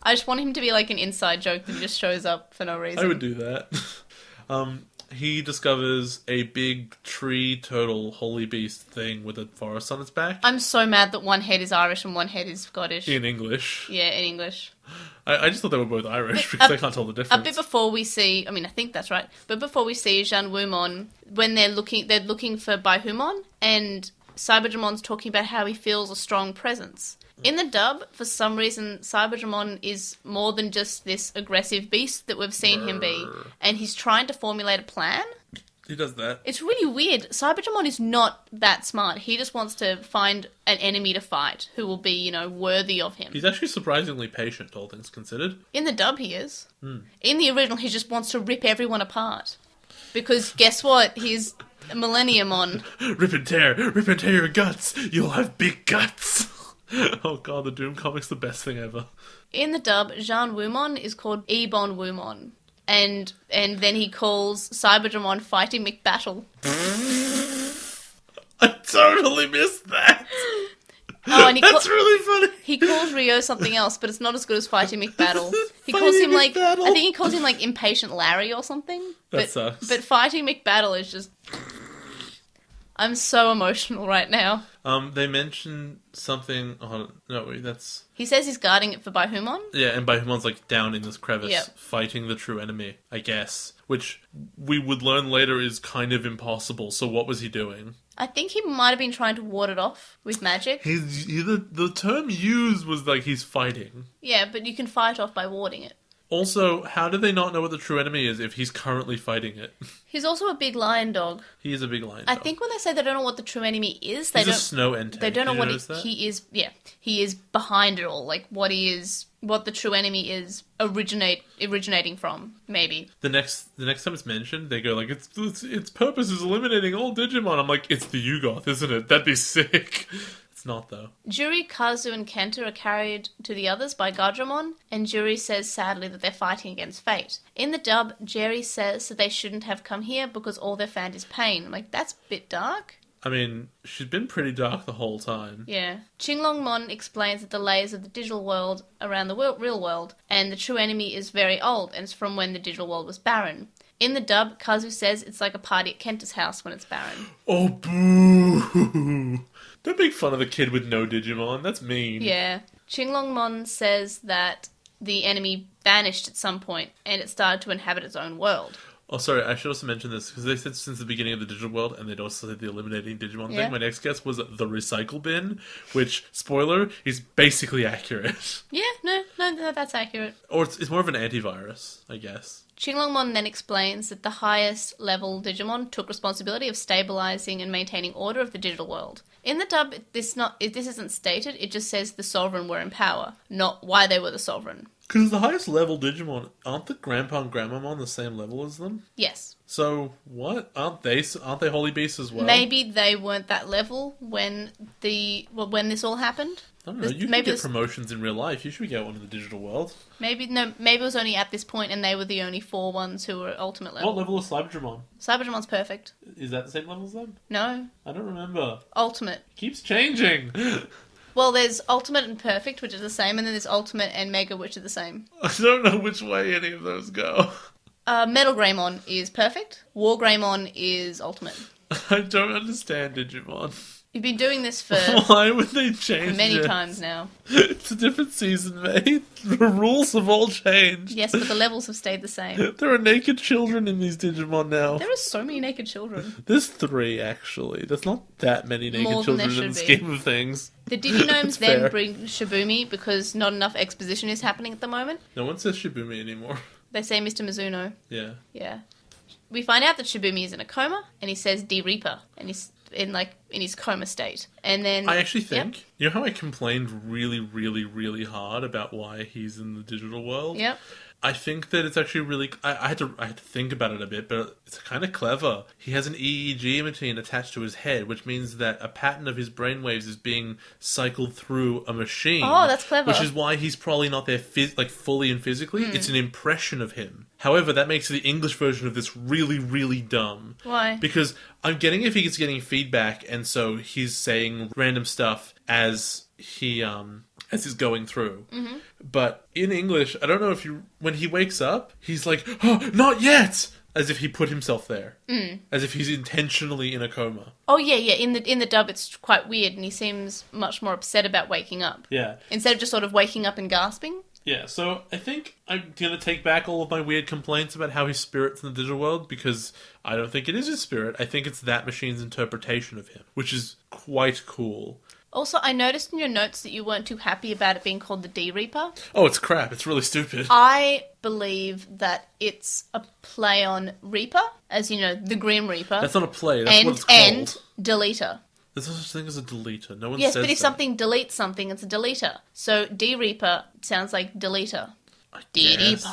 S2: I just want him to be like an inside joke that just shows up for no reason.
S3: I would do that. He discovers a big tree turtle holy beast thing with a forest on its back.
S2: I'm so mad that one head is Irish and one head is Scottish.
S3: In English.
S2: Yeah, in English.
S3: I just thought they were both Irish because I can't tell the difference.
S2: A bit before we see, I think that's right, but before we see Janwumon, when they're looking for Baihumon, and Cyberdramon's talking about how he feels a strong presence. In the dub, for some reason, Cyberdramon is more than just this aggressive beast that we've seen him be, and he's trying to formulate a plan.
S3: He does that.
S2: It's really weird. Cyberdramon is not that smart. He just wants to find an enemy to fight who will be, you know, worthy of him.
S3: He's actually surprisingly patient, all things considered.
S2: In the dub, he is. In the original, he just wants to rip everyone apart. Because guess what? He's Millenniumon.
S3: Rip and tear your guts. You'll have big guts. Oh god, the Doom comic's the best thing ever.
S2: In the dub, Jean Wumon is called Ebon Wumon. And then he calls Cyberdramon Fighty McBattle.
S3: I totally missed that.
S2: Oh, and
S3: That's really funny.
S2: He calls Rio something else, but it's not as good as Fighty McBattle. He
S3: Fighty
S2: calls him like,
S3: McBattle.
S2: I think he calls him like Impatient Larry or something.
S3: That sucks.
S2: But Fighty McBattle is just... I'm so emotional right now.
S3: They mention something... Oh, no, wait, that's...
S2: He says he's guarding it for Baihumon.
S3: Yeah, and Baihumon's like down in this crevice,
S2: Yep.
S3: fighting the true enemy, I guess. Which we would learn later is kind of impossible, so what was he doing?
S2: I think he might have been trying to ward it off with magic.
S3: The term used was like he's fighting.
S2: Yeah, but you can fight off by warding it.
S3: Also, how do they not know what the true enemy is if he's currently fighting it?
S2: He's also a big lion dog.
S3: He is a big lion
S2: I
S3: dog.
S2: think when they say they don't know what the true enemy is, they
S3: He's a
S2: don't...
S3: snow entei.
S2: They don't know
S3: Did you
S2: what
S3: notice that?
S2: he is. Yeah, he is behind it all. Like what he is, what the true enemy is originating from. Maybe
S3: The next time it's mentioned, they go like, its purpose is eliminating all Digimon. I'm like, it's the Yugoth, isn't it? That'd be sick. It's not though.
S2: Juri, Kazu, and Kenta are carried to the others by Gardramon, and Juri says sadly that they're fighting against fate. In the dub, Jerry says that they shouldn't have come here because all they found is pain. I'm like, that's a bit dark.
S3: I mean, she's been pretty dark the whole time.
S2: Yeah. Qinglongmon explains that the layers of the digital world around the real world, and the true enemy is very old, and it's from when the digital world was barren. In the dub, Kazu says it's like a party at Kenta's house when it's barren.
S3: Oh, boo! Don't make fun of the kid with no Digimon. That's mean.
S2: Yeah. Qinglongmon says that the enemy vanished at some point, and it started to inhabit its own world.
S3: Oh, sorry, I should also mention this, because they said since the beginning of the digital world, and they'd also said the eliminating Digimon
S2: Yeah.
S3: thing. My next guess was the recycle bin, which, spoiler, is basically accurate.
S2: Yeah, no, that's accurate.
S3: Or it's more of an antivirus, I guess.
S2: Qinglongmon then explains that the highest level Digimon took responsibility of stabilizing and maintaining order of the digital world. In the dub, this isn't stated, it just says the Sovereign were in power, not why they were the Sovereign.
S3: Because the highest level Digimon, aren't the Grandpa and Grandmamon the same level as them?
S2: Yes.
S3: So, what? Aren't they holy beasts as well?
S2: Maybe they weren't that level when this all happened.
S3: I don't know, you can get promotions in real life. You should get one in the digital world.
S2: Maybe it was only at this point and they were the only 4 ones who were ultimate level.
S3: What level is Cyberdramon's?
S2: Cyberdramon's perfect.
S3: Is that the same level as them?
S2: No.
S3: I don't remember.
S2: Ultimate.
S3: Keeps changing.
S2: Well, there's Ultimate and Perfect, which are the same, and then there's Ultimate and Mega, which are the same.
S3: I don't know which way any of those go.
S2: Metal Greymon is Perfect. War Greymon is Ultimate.
S3: I don't understand Digimon.
S2: You've been doing this for
S3: Why would they change
S2: many
S3: it?
S2: times now.
S3: It's a different season, mate. The rules have all changed.
S2: Yes, but the levels have stayed the same.
S3: There are naked children in these Digimon now.
S2: There are so many naked children.
S3: There's 3, actually. There's not that many naked
S2: More than there
S3: children in the
S2: should be.
S3: scheme of things.
S2: The Diginomes
S3: It's
S2: then
S3: fair.
S2: bring Shibumi because not enough exposition is happening at the moment.
S3: No one says Shibumi anymore.
S2: They say Mr. Mizuno.
S3: Yeah.
S2: Yeah. We find out that Shibumi is in a coma, and he says D-Reaper, and he's in his coma state. And then
S3: I actually think,
S2: Yep.
S3: you know how I complained really, really, really hard about why he's in the digital world?
S2: Yep.
S3: I think that it's actually really... I had to think about it a bit, but it's kind of clever. He has an EEG machine attached to his head, which means that a pattern of his brainwaves is being cycled through a machine.
S2: Oh, that's clever.
S3: Which is why he's probably not there fully and physically.
S2: Hmm.
S3: It's an impression of him. However, that makes the English version of this really, really dumb.
S2: Why?
S3: Because I'm getting if he's getting feedback, and so he's saying random stuff as he's going through. Mm-hmm. But in English, I don't know if when he wakes up, he's like, "Oh, not yet!" As if he put himself there. As if he's intentionally in a coma.
S2: Oh yeah. In the dub, it's quite weird, and he seems much more upset about waking up.
S3: Yeah.
S2: Instead of just sort of waking up and gasping.
S3: Yeah, so I think I'm going to take back all of my weird complaints about how his spirit's in the digital world, because I don't think it is his spirit. I think it's that machine's interpretation of him, which is quite cool.
S2: Also, I noticed in your notes that you weren't too happy about it being called the D-Reaper.
S3: Oh, it's crap. It's really stupid.
S2: I believe that it's a play on Reaper, as you know, the Grim Reaper.
S3: That's not a play. That's what it's called.
S2: And Deleter.
S3: There's no such thing as a deleter. No one
S2: Yes,
S3: says
S2: but if
S3: that.
S2: something deletes something, it's a deleter. So D-Reaper sounds like deleter.
S3: I
S2: D-Reaper.
S3: guess.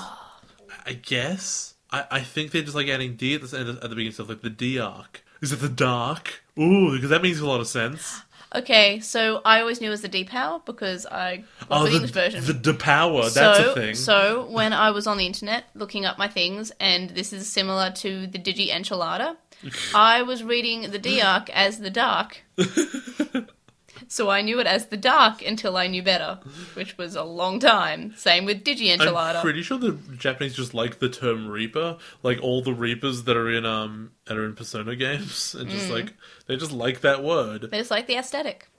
S3: I guess. I think they're just like adding D at the beginning stuff, like the D-arc. Is it the dark? Ooh, because that makes a lot of sense.
S2: Okay, so I always knew it was the D-Power because I watched the English version.
S3: The D-Power, that's a thing.
S2: So when I was on the internet looking up my things, and this is similar to the Digi Enchilada, I was reading the D-arc as the dark. So I knew it as the dark until I knew better, which was a long time. Same with Digi Enchilada.
S3: I'm pretty sure the Japanese just like the term Reaper, like all the Reapers that are in Persona games, and just like they just like that word.
S2: They just like the aesthetic.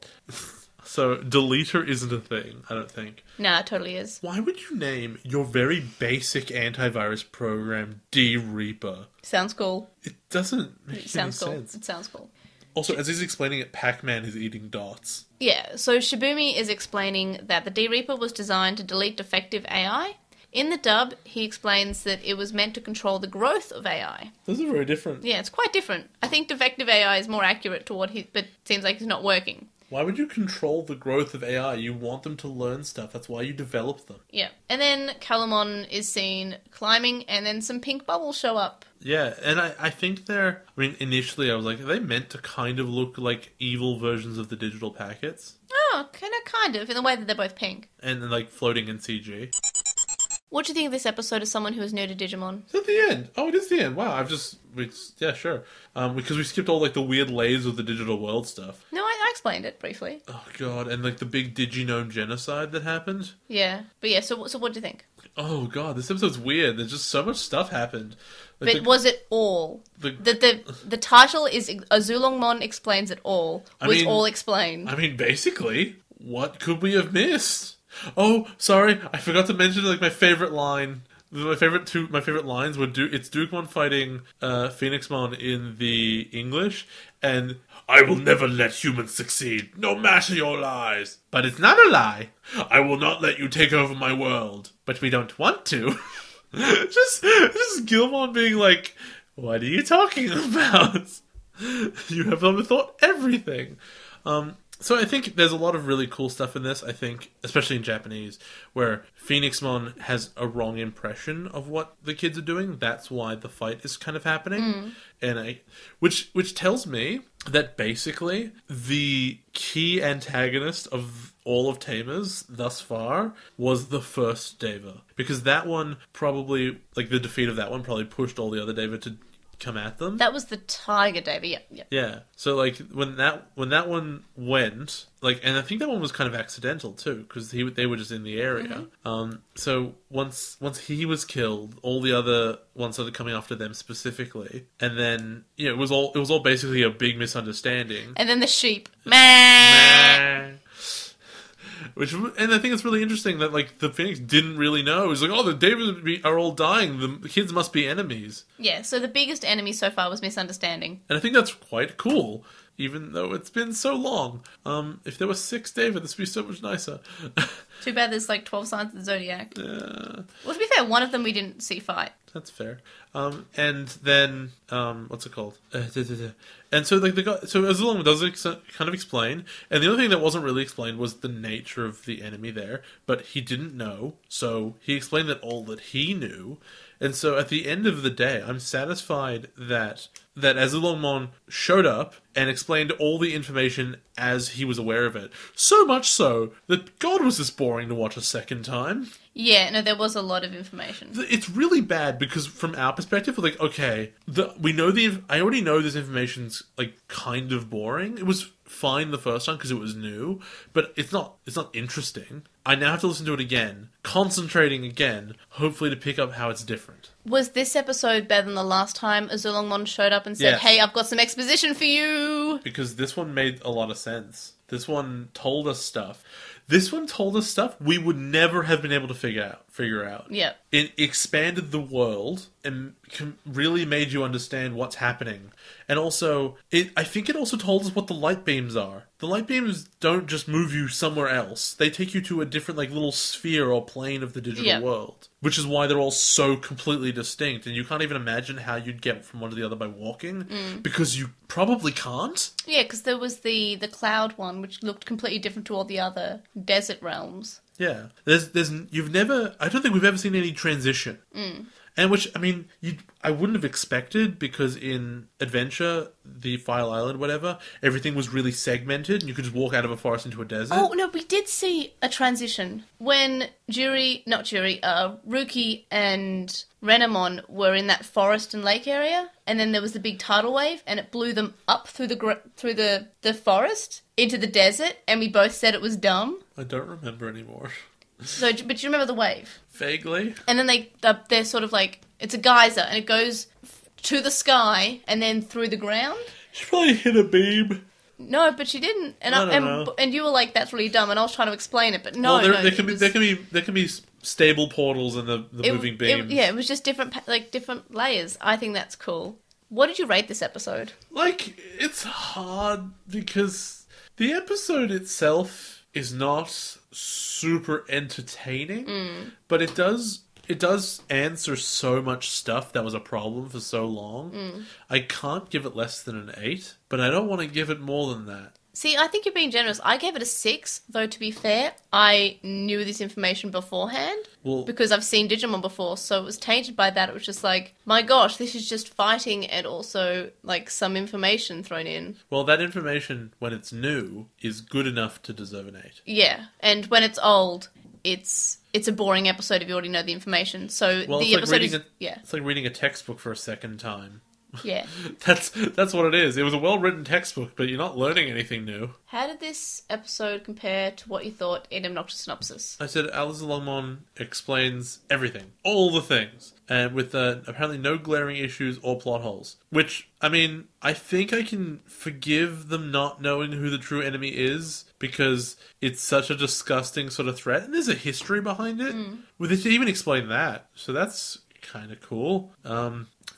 S3: So deleter isn't a thing, I don't think.
S2: Nah, it totally is.
S3: Why would you name your very basic antivirus program D-Reaper?
S2: Sounds cool.
S3: It doesn't make
S2: It sounds
S3: any
S2: cool.
S3: sense.
S2: It sounds cool.
S3: Also, as he's explaining it, Pac-Man is eating dots.
S2: Yeah, so Shibumi is explaining that the D-Reaper was designed to delete defective AI. In the dub, he explains that it was meant to control the growth of AI.
S3: Those are very different.
S2: Yeah, it's quite different. I think defective AI is more accurate to what but it seems like it's not working.
S3: Why would you control the growth of AI? You want them to learn stuff. That's why you develop them.
S2: Yeah. And then Calamon is seen climbing, and then some pink bubbles show up.
S3: Yeah, and I think they're... I mean, initially I was like, are they meant to kind of look like evil versions of the digital packets?
S2: Oh, kind of, in the way that they're both pink.
S3: And like floating in CG.
S2: What do you think of this episode as someone who is new to Digimon?
S3: Is that the end? Oh, it is the end. Wow, yeah, sure. Because we skipped all like the weird layers of the digital world stuff.
S2: No, I explained it briefly.
S3: Oh god, and like the big Diginome genocide that happened.
S2: Yeah, but yeah, so what do you think?
S3: Oh god, this episode's weird. There's just so much stuff happened. Like,
S2: But was it all? The title is Azulongmon Explains It All. Was all explained.
S3: I mean, basically, what could we have missed? Oh, sorry, I forgot to mention like my favorite line. My favorite lines were it's Dukemon fighting Phoenixmon in the English, and I will never let humans succeed, no matter your lies. But it's not a lie. I will not let you take over my world. But we don't want to. just Gilmon being like, what are you talking about? You have overthought everything. So I think there's a lot of really cool stuff in this, I think, especially in Japanese, where Phoenixmon has a wrong impression of what the kids are doing. That's why the fight is kind of happening. And which tells me that basically the key antagonist of all of Tamers thus far was the first Deva. Because that one probably, like the defeat of that one probably pushed all the other Deva to come at them.
S2: That was the Tiger Deva, yeah.
S3: Yeah. So like when that one went, like, and I think that one was kind of accidental too, because they were just in the area. So once he was killed, all the other ones started coming after them specifically, and then it was all basically a big misunderstanding.
S2: And then the sheep, meh.
S3: And I think it's really interesting that like the Phoenix didn't really know. It was like, oh, the Davids are all dying. The kids must be enemies. Yeah,
S2: so the biggest enemy so far was misunderstanding.
S3: And I think that's quite cool, even though it's been so long. If there were 6 David, this would be so much nicer.
S2: Too bad there's like 12 signs of the Zodiac.
S3: Yeah.
S2: Well, to be fair, one of them we didn't see fight.
S3: That's fair. And then, what's it called? And so like so Azulongmon does kind of explain, and the only thing that wasn't really explained was the nature of the enemy there, but he didn't know, so he explained that all that he knew. And so at the end of the day, I'm satisfied that Azulongmon showed up and explained all the information as he was aware of it. So much so that God was this boring to watch a second time.
S2: Yeah, no, there was a lot of information.
S3: It's really bad because from our perspective, we're like, okay, I already know this information's like kind of boring. It was fine the first time because it was new, but it's not interesting. I now have to listen to it again, concentrating again, hopefully to pick up how it's different.
S2: Was this episode better than the last time Azulongmon showed up and said,
S3: Yes.
S2: Hey, I've got some exposition for you?
S3: Because this one made a lot of sense. This one told us stuff. This one told us stuff we would never have been able to figure out.
S2: Yeah.
S3: It expanded the world and really made you understand what's happening. And also, I think it also told us what the light beams are. The light beams don't just move you somewhere else. They take you to a different, like, little sphere or plane of the digital world. Which is why they're all so completely distinct. And you can't even imagine how you'd get from one to the other by walking. Because you probably can't.
S2: Yeah, because there was the cloud one, which looked completely different to all the other desert realms.
S3: Yeah. I don't think we've ever seen any transition. And which, I mean, I wouldn't have expected, because in Adventure, the File Island, whatever, everything was really segmented, and you could just walk out of a forest into a desert.
S2: Oh, no, we did see a transition. When Ruki and Renamon were in that forest and lake area, and then there was the big tidal wave, and it blew them up through the forest into the desert, and we both said it was dumb.
S3: I don't remember anymore.
S2: So, but you remember the wave?
S3: Vaguely.
S2: And then they're sort of like, it's a geyser, and it goes to the sky and then through the ground.
S3: She probably hit a beam.
S2: No, but she didn't. And
S3: I don't know.
S2: And you were like, that's really dumb, and I was trying to explain it, but no.
S3: Well, there can be stable portals in the moving beams.
S2: It was just different layers. I think that's cool. What did you rate this episode?
S3: Like, it's hard because the episode itself is not super entertaining, but it does answer so much stuff that was a problem for so long. I can't give it less than an 8, but I don't want to give it more than that.
S2: See, I think you're being generous. I gave it a 6, though, to be fair, I knew this information beforehand, because I've seen Digimon before, so it was tainted by that. It was just like, my gosh, this is just fighting and also, like, some information thrown in.
S3: Well, that information, when it's new, is good enough to deserve an 8.
S2: Yeah, and when it's old, it's a boring episode if you already know the information. So the episode
S3: it's like reading a textbook for a second time.
S2: Yeah.
S3: That's what it is. It was a well-written textbook, but you're not learning anything new.
S2: How did this episode compare to what you thought in Obnoxious Synopsis?
S3: I said Azulongmon explains everything. All the things. And with apparently no glaring issues or plot holes. Which, I mean, I think I can forgive them not knowing who the true enemy is, because it's such a disgusting sort of threat. And there's a history behind it. Well, they even explain that. So that's kind of cool.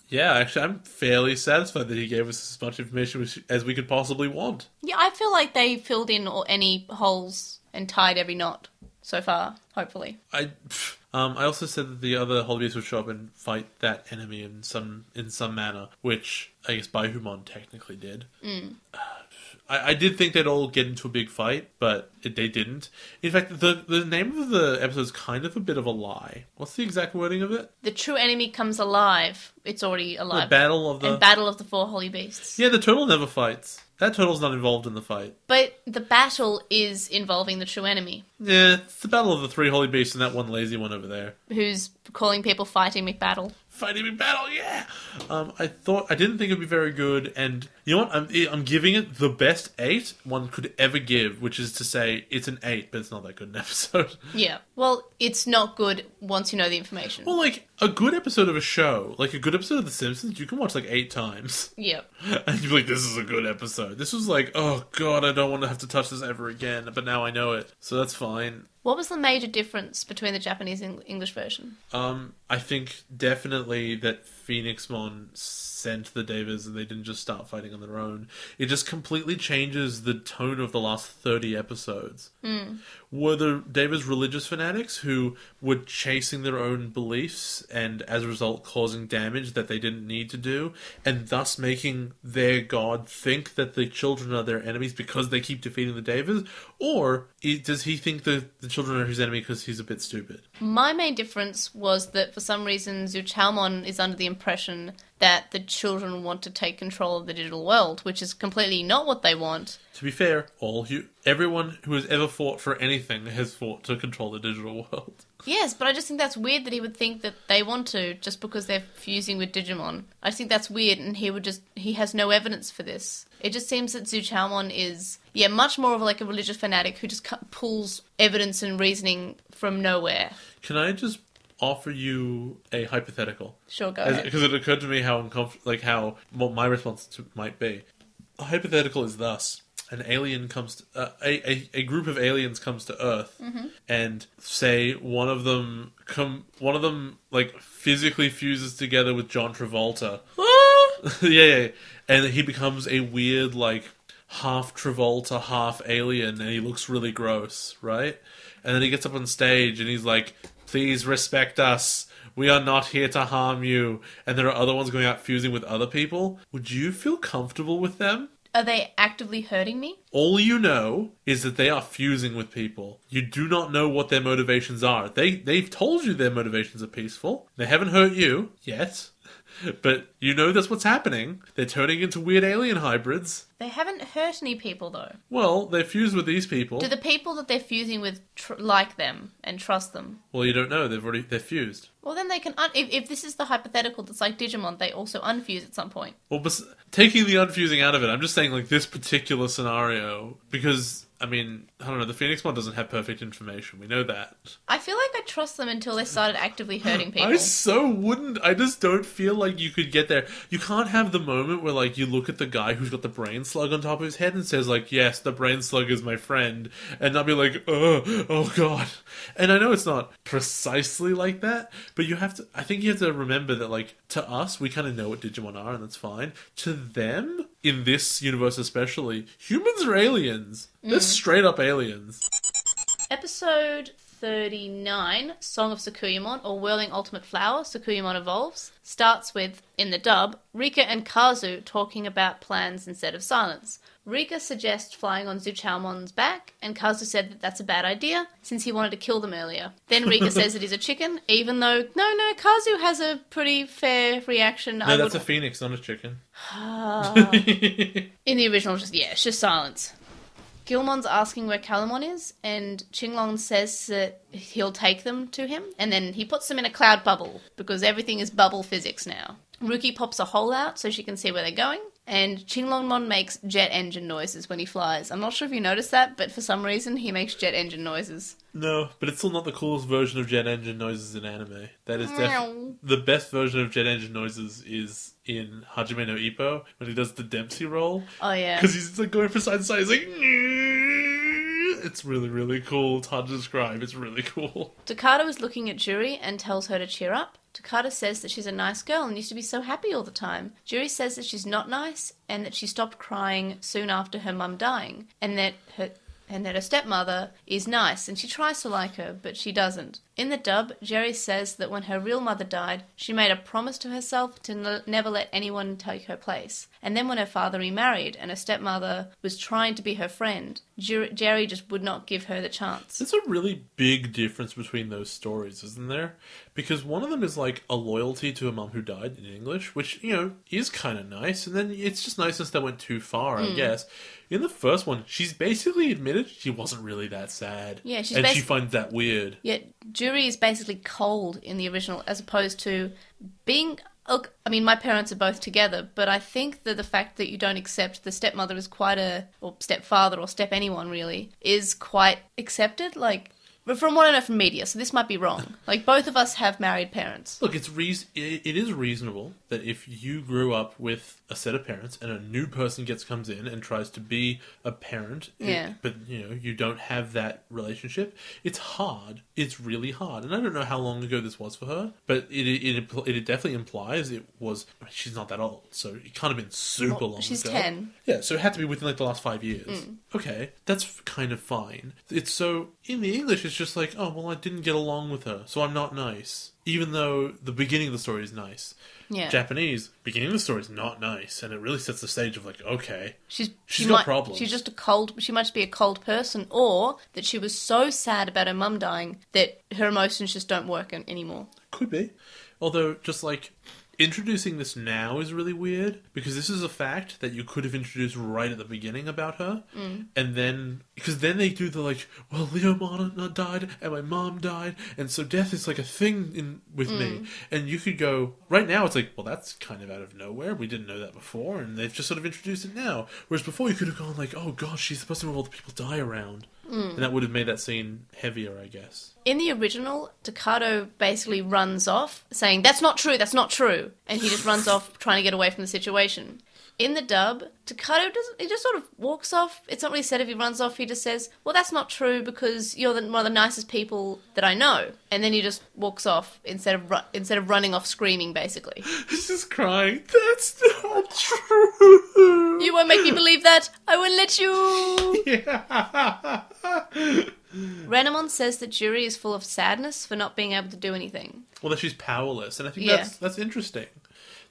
S3: Yeah, actually, I'm fairly satisfied that he gave us as much information as we could possibly want.
S2: Yeah, I feel like they filled in any holes and tied every knot so far, hopefully.
S3: I also said that the other Holidays would show up and fight that enemy in some manner, which I guess Baihumon technically did. I did think they'd all get into a big fight, but they didn't. In fact, the name of the episode is kind of a bit of a lie. What's the exact wording of it?
S2: The true enemy comes alive. It's already alive.
S3: The Battle of the...
S2: And Battle of the Four Holy Beasts.
S3: Yeah, the turtle never fights. That turtle's not involved in the fight.
S2: But the battle is involving the true enemy.
S3: Yeah, it's the Battle of the Three Holy Beasts and that one lazy one over there.
S2: Who's calling people Fighty McBattle.
S3: Fighty McBattle, yeah! I didn't think it'd be very good, and you know what? I'm giving it the best 8 one could ever give, which is to say, it's an 8, but it's not that good an episode.
S2: Yeah. Well, it's not good once you know the information.
S3: Well, like, a good episode of a show, like a good episode of The Simpsons, you can watch like 8 times.
S2: Yep.
S3: And you'd be like, this is a good episode. This was like, oh god, I don't want to have to touch this ever again, but now I know it, so that's fine.
S2: What was the major difference between the Japanese and English version?
S3: I think definitely that Phoenixmon sent the Devas and they didn't just start fighting on their own. It just completely changes the tone of the last 30 episodes. Were the Devas religious fanatics who were chasing their own beliefs and as a result causing damage that they didn't need to do, and thus making their god think that the children are their enemies because they keep defeating the Devas? Or does he think the children are his enemy because he's a bit stupid?
S2: My main difference was that for some reason Zuchalmon is under the impression that the children want to take control of the digital world, which is completely not what they want.
S3: To be fair, everyone who has ever fought for anything has fought to control the digital world.
S2: Yes, but I just think that's weird that he would think that they want to just because they're fusing with Digimon. I think that's weird, and he has no evidence for this. It just seems that Zuchalmon is, much more of like a religious fanatic who just pulls evidence and reasoning from nowhere.
S3: Can I just offer you a hypothetical?
S2: Sure, go ahead.
S3: Because it occurred to me what my response might be. A hypothetical is thus. an alien comes to, a group of aliens comes to Earth, and say one of them like physically fuses together with John Travolta. yeah, and he becomes a weird like half Travolta, half alien, and he looks really gross, right? And then he gets up on stage and he's like, "Please respect us. We are not here to harm you." And there are other ones going out fusing with other people. Would you feel comfortable with them?
S2: Are they actively hurting me?
S3: All you know is that they are fusing with people. You do not know what their motivations are. They've told you their motivations are peaceful. They haven't hurt you yet. But you know that's what's happening. They're turning into weird alien hybrids.
S2: They haven't hurt any people, though.
S3: Well, they're fused with these people.
S2: Do the people that they're fusing with like them and trust them?
S3: Well, you don't know. They're fused.
S2: Well, then they can... if this is the hypothetical that's like Digimon, they also unfuse at some point.
S3: Well, taking the unfusing out of it, I'm just saying, like, this particular scenario, because... I mean, I don't know, the Phoenixmon doesn't have perfect information. We know that.
S2: I feel like I trust them until they started actively hurting people.
S3: I so wouldn't. I just don't feel like you could get there. You can't have the moment where, like, you look at the guy who's got the brain slug on top of his head and says, like, "Yes, the brain slug is my friend," and not be like, oh god. And I know it's not precisely like that, but you have to, I think you have to remember that, like, to us, we kind of know what Digimon are, and that's fine. To them, in this universe especially, humans are aliens. They're straight up aliens.
S2: Episode 39, Song of Sakuyamon, or Whirling Ultimate Flower, Sakuyamon Evolves, starts with, in the dub, Rika and Kazu talking about plans instead of silence. Rika suggests flying on Zuchoumon's back, and Kazu said that that's a bad idea, since he wanted to kill them earlier. Then Rika says that he's a chicken, even though, no, Kazu has a pretty fair reaction.
S3: No, that's a phoenix, not a chicken.
S2: In the original, it's just silence. Gilmon's asking where Calamon is, and Qinglong says that he'll take them to him, and then he puts them in a cloud bubble, because everything is bubble physics now. Ruki pops a hole out so she can see where they're going, and Qinglongmon makes jet engine noises when he flies. I'm not sure if you noticed that, but for some reason he makes jet engine noises.
S3: No, but it's still not the coolest version of jet engine noises in anime. That is definitely... The best version of jet engine noises is in Hajime no Ippo, when he does the Dempsey roll.
S2: Oh, yeah.
S3: Because he's like going from side to side, he's like... It's really, really cool. It's hard to describe. It's really cool.
S2: Takada is looking at Juri and tells her to cheer up. Takada says that she's a nice girl and used to be so happy all the time. Juri says that she's not nice and that she stopped crying soon after her mum dying, and that her stepmother is nice and she tries to like her, but she doesn't. In the dub, Jerry says that when her real mother died, she made a promise to herself to never let anyone take her place. And then when her father remarried and her stepmother was trying to be her friend, Jerry just would not give her the chance.
S3: There's a really big difference between those stories, isn't there? Because one of them is like a loyalty to a mum who died in English, which, you know, is kind of nice. And then it's just niceness that went too far, I guess. In the first one, she's basically admitted she wasn't really that sad.
S2: Yeah,
S3: and she finds that weird.
S2: Yeah, Juri is basically cold in the original, as opposed to being... Look, I mean, my parents are both together, but I think that the fact that you don't accept the stepmother is quite or stepfather, or step anyone really, is quite accepted. Like, from what I know from media, so this might be wrong. Like, both of us have married parents.
S3: Look, it is reasonable that if you grew up with a set of parents and a new person comes in and tries to be a parent, but, you know, you don't have that relationship, it's hard. It's really hard. And I don't know how long ago this was for her, but it definitely implies it was... I mean, she's not that old, so it can't have been super long
S2: she's
S3: ago.
S2: 10.
S3: Yeah, so it had to be within, like, the last 5 years. Okay, that's kind of fine. It's so... In the English, it's just like, oh, well, I didn't get along with her, so I'm not nice. Even though the beginning of the story is nice.
S2: Yeah.
S3: Japanese, beginning of the story is not nice, and it really sets the stage of like, okay, she's got
S2: might,
S3: problems.
S2: She's just she might be a cold person, or that she was so sad about her mum dying that her emotions just don't work anymore.
S3: Could be. Although, just like... Introducing this now is really weird, because this is a fact that you could have introduced right at the beginning about her, and then... Because then they do the, like, well, Leomon died, and my mom died, and so death is, like, a thing with me. And you could go... Right now, it's like, well, that's kind of out of nowhere. We didn't know that before, and they've just sort of introduced it now. Whereas before, you could have gone, like, oh, gosh, she's supposed to have all the people die around. And that would have made that scene heavier, I guess. In
S2: the original, Takado basically runs off, saying, that's not true, and he just runs off trying to get away from the situation. In the dub, Takado he just sort of walks off. It's not really said if he runs off. He just says, well, that's not true because you're one of the nicest people that I know. And then he just walks off instead of running off screaming, basically.
S3: He's just crying. That's not true.
S2: You won't make me believe that. I won't let you.
S3: Yeah.
S2: Renamon says that Juri is full of sadness for not being able to do anything.
S3: Well, that she's powerless. And I think
S2: Yeah.
S3: that's interesting.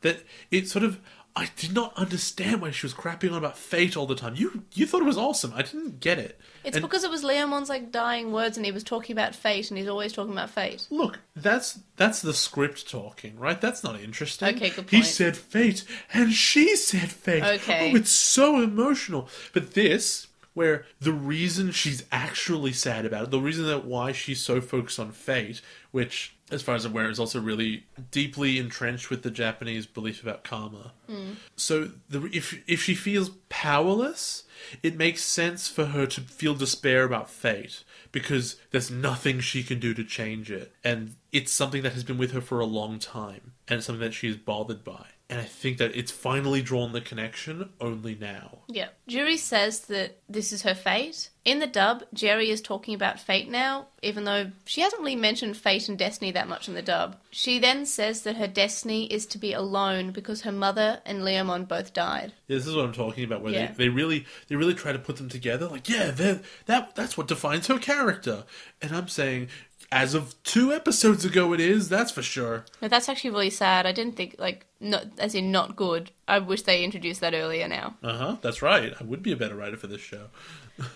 S3: That it sort of... I did not understand why she was crapping on about fate all the time. You thought it was awesome. I didn't get it.
S2: It's
S3: And
S2: because it was Leomon's dying words and he was talking about fate and he's always talking about fate.
S3: look, that's the script talking, right? That's not interesting.
S2: Okay, good
S3: He
S2: point.
S3: said fate, and she said fate.
S2: Okay.
S3: Oh, it's so emotional. But this, where the reason she's actually sad about it, the reason that why she's so focused on fate, which, as far as I'm aware, is also really deeply entrenched with the Japanese belief about karma. So if she feels powerless, it makes sense for her to feel despair about fate, because there's nothing she can do to change it. And it's something that has been with her for a long time, and it's something that she is bothered by. And I think that it's finally drawn the connection only now.
S2: Yeah. Juri says that this is her fate. In the dub, Jerry is talking about fate now, even though she hasn't really mentioned fate and destiny that much in the dub. She then says that her destiny is to be alone because her mother and Leomon both died.
S3: Yeah, this is what I'm talking about, where
S2: Yeah.
S3: they really try to put them together. Like, yeah, that's what defines her character. And I'm saying, as of 2 episodes ago it is, that's for sure.
S2: No, that's actually really sad. I didn't think, not, as in not good. I wish they introduced that earlier now.
S3: That's right. I would be a better writer for this show.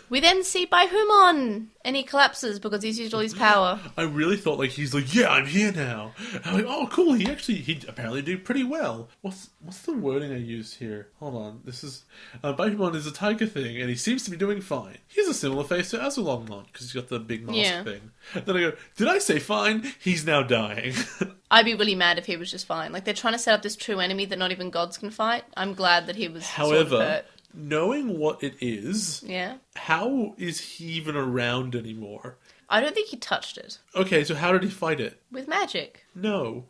S2: We then see Baihumon, and he collapses because he's used all his power.
S3: I really thought, he's like, yeah, I'm here now. And I'm like, oh, cool, he apparently did pretty well. What's the wording I used here? Hold on, this is... Digimon is a tiger thing, and he seems to be doing fine. He has a similar face to Azulongmon, because he's got the big mask thing. Then I go, did I say fine? He's now dying.
S2: I'd be really mad if he was just fine. They're trying to set up this true enemy that not even gods can fight. I'm glad that he was sort of hurt.
S3: Knowing what it is,
S2: Yeah.
S3: how is he even around anymore?
S2: I don't think he touched it.
S3: Okay, so how did he fight it?
S2: With magic.
S3: No.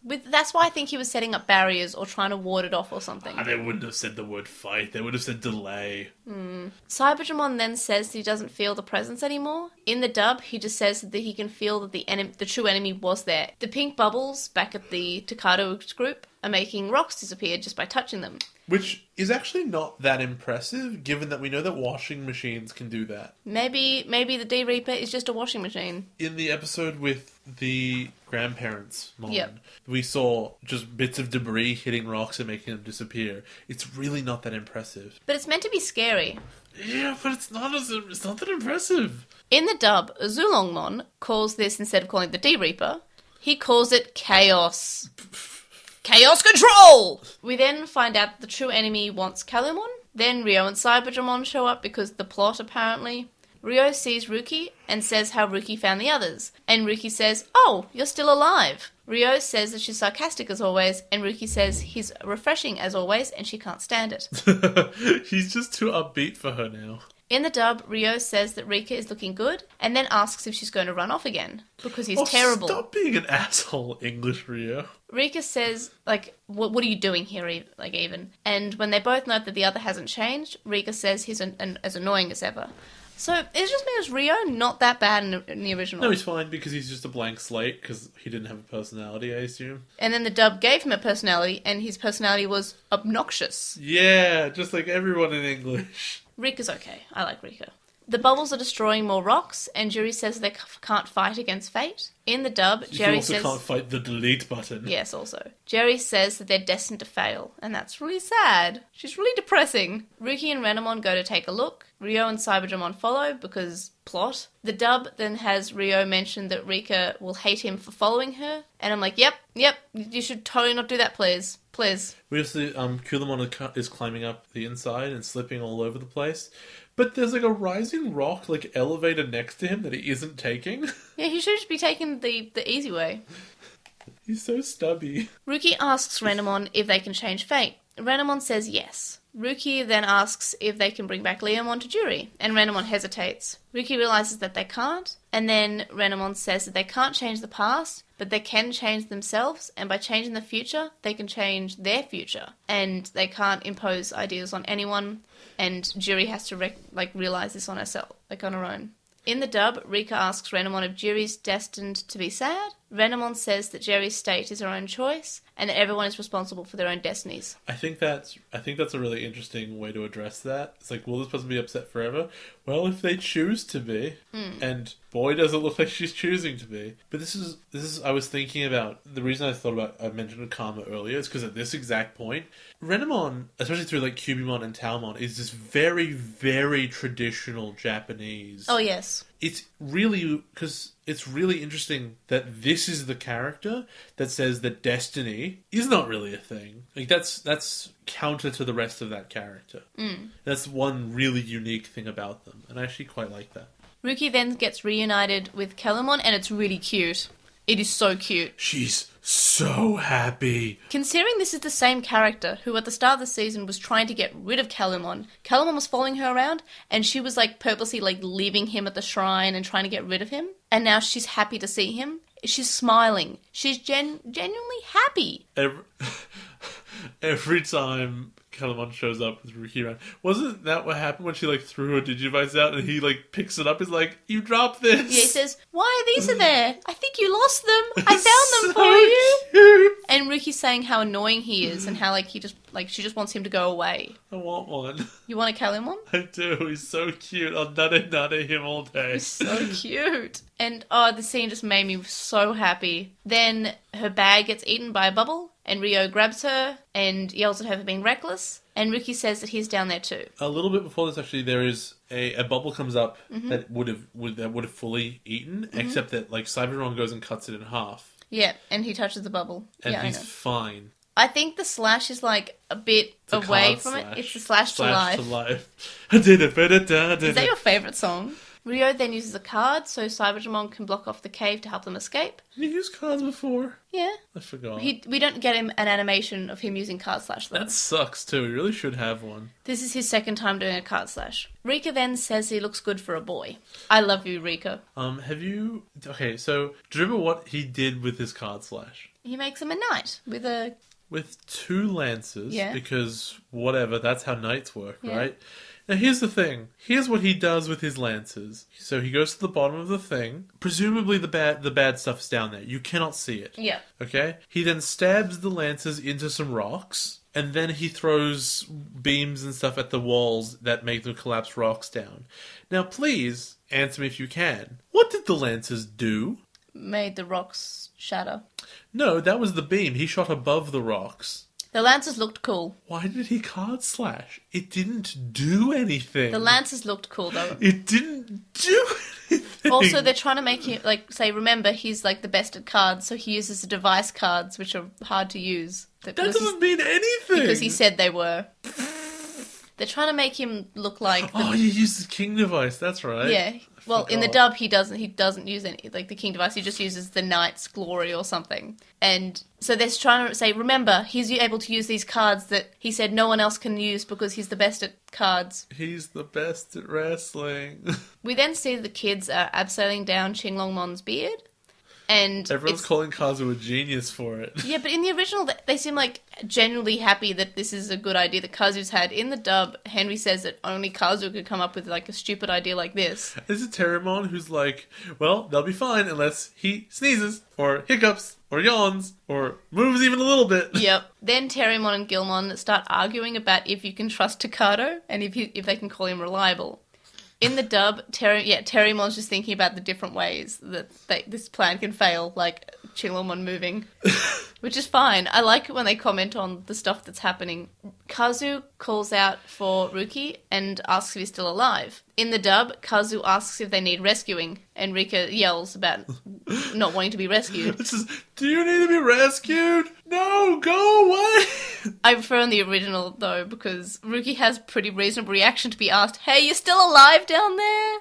S2: That's why I think he was setting up barriers or trying to ward it off or something.
S3: They wouldn't have said the word fight. They would have said delay.
S2: Cyberjamon then says that he doesn't feel the presence anymore. In the dub, he just says that he can feel that the true enemy was there. The pink bubbles back at the Takado group are making rocks disappear just by touching them.
S3: Which is actually not that impressive, given that we know that washing machines can do that.
S2: Maybe the D-Reaper is just a washing machine.
S3: In the episode with the grandparents,
S2: Yep.
S3: we saw just bits of debris hitting rocks and making them disappear. It's really not that impressive.
S2: But it's meant to be scary.
S3: Yeah, but it's not that impressive.
S2: In the dub, Azulongmon calls this, instead of calling it the D-Reaper, he calls it Chaos. Chaos Control! We then find out that the true enemy wants Kalumon. Then Ryo and Cyberjamon show up because the plot, apparently. Ryo sees Ruki and says how Ruki found the others. And Ruki says, oh, you're still alive. Ryo says that she's sarcastic as always, and Ruki says he's refreshing as always, and she can't stand it.
S3: He's just too upbeat for her now.
S2: In the dub, Ryo says that Rika is looking good, and then asks if she's going to run off again, because he's terrible.
S3: Stop being an asshole, English Rio.
S2: Rika says, what are you doing here, even? And when they both note that the other hasn't changed, Rika says he's as annoying as ever. So, it's just me as Rio, not that bad in the original.
S3: No, he's fine because he's just a blank slate because he didn't have a personality, I assume.
S2: And then the dub gave him a personality, and his personality was obnoxious.
S3: Yeah, just like everyone in English.
S2: Rika's okay. I like Rika. The bubbles are destroying more rocks, and Juri says they can't fight against fate. In the dub, Jerry
S3: also
S2: says...
S3: can't fight the delete button.
S2: Yes, also. Jerry says that they're destined to fail, and that's really sad. She's really depressing. Ruki and Renamon go to take a look. Ryo and Cyberjamon follow, because plot. The dub then has Ryo mention that Rika will hate him for following her, and I'm like, yep, you should totally not do that, please. Please.
S3: We also see Kulamon is climbing up the inside and slipping all over the place. But there's a rising rock, elevator next to him that he isn't taking.
S2: Yeah, he should just be taking the easy way.
S3: He's so stubby.
S2: Ruki asks Renamon if they can change fate. Renamon says yes. Ruki then asks if they can bring back Leomon to Juri, and Renamon hesitates. Ruki realizes that they can't, and then Renamon says that they can't change the past, but they can change themselves, and by changing the future, they can change their future. And they can't impose ideas on anyone, and Juri has to realize this on herself, on her own. In the dub, Rika asks Renamon if Juri's destined to be sad. Renamon says that Juri's state is her own choice, and that everyone is responsible for their own destinies.
S3: I think that's a really interesting way to address that. It's like, will this person be upset forever? Well, if they choose to be, and boy, does it look like she's choosing to be. But this is I was thinking about, the reason I mentioned Karma earlier is because at this exact point, Renamon, especially through like Cubimon and Talmon, is this very, very traditional Japanese.
S2: Oh, yes.
S3: It's really interesting that this is the character that says that destiny is not really a thing. Like that's counter to the rest of that character. That's one really unique thing about them, and I actually quite like that.
S2: Ruki then gets reunited with Kellamon, and it's really cute. It is so cute.
S3: She's so happy.
S2: Considering this is the same character who at the start of the season was trying to get rid of Kellamon. Kellamon was following her around, and she was purposely leaving him at the shrine and trying to get rid of him. And now she's happy to see him. She's smiling. She's genuinely happy.
S3: Every time Kellamon shows up with Ruki around, wasn't that what happened when she threw her Digivice out and he picks it up? He's like, "You dropped this."
S2: Yeah, he says, "Why are these in there? I think you lost them. I found them
S3: so
S2: for you."
S3: Cute.
S2: And Ruki's saying how annoying he is and how he just she just wants him to go away.
S3: I want one.
S2: You want a Kellamon?
S3: I do. He's so cute. I'll nutty him all day.
S2: He's so cute. And the scene just made me so happy. Then her bag gets eaten by a bubble, and Rio grabs her and yells at her for being reckless. And Ruki says that he's down there too.
S3: A little bit before this, actually, there is a bubble comes up that would have fully eaten, except that Cybertron goes and cuts it in half.
S2: Yeah, and he touches the bubble.
S3: And
S2: yeah,
S3: he's fine.
S2: I think the slash is a bit away from it. It's the slash to life.
S3: Is
S2: that your favourite song? Rio then uses a card so Cybertron can block off the cave to help them escape.
S3: Have you used cards before?
S2: Yeah.
S3: I forgot.
S2: We don't get him an animation of him using card slash though.
S3: That sucks too. He really should have one.
S2: This is his second time doing a card slash. Rika then says he looks good for a boy. I love you, Rika.
S3: Okay, so do you remember what he did with his card slash?
S2: He makes him a knight
S3: with 2 lances,
S2: yeah.
S3: Because whatever, that's how knights work, yeah. Right? Now here's the thing. Here's what he does with his lances. So he goes to the bottom of the thing. Presumably the bad stuff's down there. You cannot see it.
S2: Yeah.
S3: Okay? He then stabs the lances into some rocks, and then he throws beams and stuff at the walls that make the collapsed rocks down. Now please, answer me if you can. What did the lances do?
S2: Made the rocks shatter.
S3: No, that was the beam. He shot above the rocks.
S2: The lances looked cool.
S3: Why did he card slash? It didn't do anything.
S2: The lances looked cool, though.
S3: It didn't do anything.
S2: Also, they're trying to make him, remember, he's, the best at cards, so he uses the device cards, which are hard to use.
S3: That doesn't mean anything.
S2: Because he said they were. They're trying to make him look like...
S3: Oh, you used the King device, that's right.
S2: Yeah. Well, in the dub, he doesn't use any, the King device, he just uses the Knight's Glory or something. And so they're trying to say, remember, he's able to use these cards that he said no one else can use because he's the best at cards.
S3: He's the best at wrestling.
S2: We then see the kids are abseiling down Qinglongmon's beard. And
S3: everyone's calling Kazu a genius for it.
S2: Yeah, but in the original, they seem genuinely happy that this is a good idea that Kazu's had. In the dub, Henry says that only Kazu could come up with a stupid idea like this.
S3: Is it Terramon who's well, they'll be fine unless he sneezes, or hiccups, or yawns, or moves even a little bit.
S2: Yep. Then Terramon and Gilmon start arguing about if you can trust Takado, and if they can call him reliable. In the dub, Terrymon's just thinking about the different ways that this plan can fail, like Qinglongmon moving, which is fine. I like it when they comment on the stuff that's happening. Kazu calls out for Ruki and asks if he's still alive. In the dub, Kazu asks if they need rescuing, and Rika yells about not wanting to be rescued.
S3: Do you need to be rescued? No, go away!
S2: I prefer in the original, though, because Ruki has pretty reasonable reaction to be asked, hey, you're still alive down there?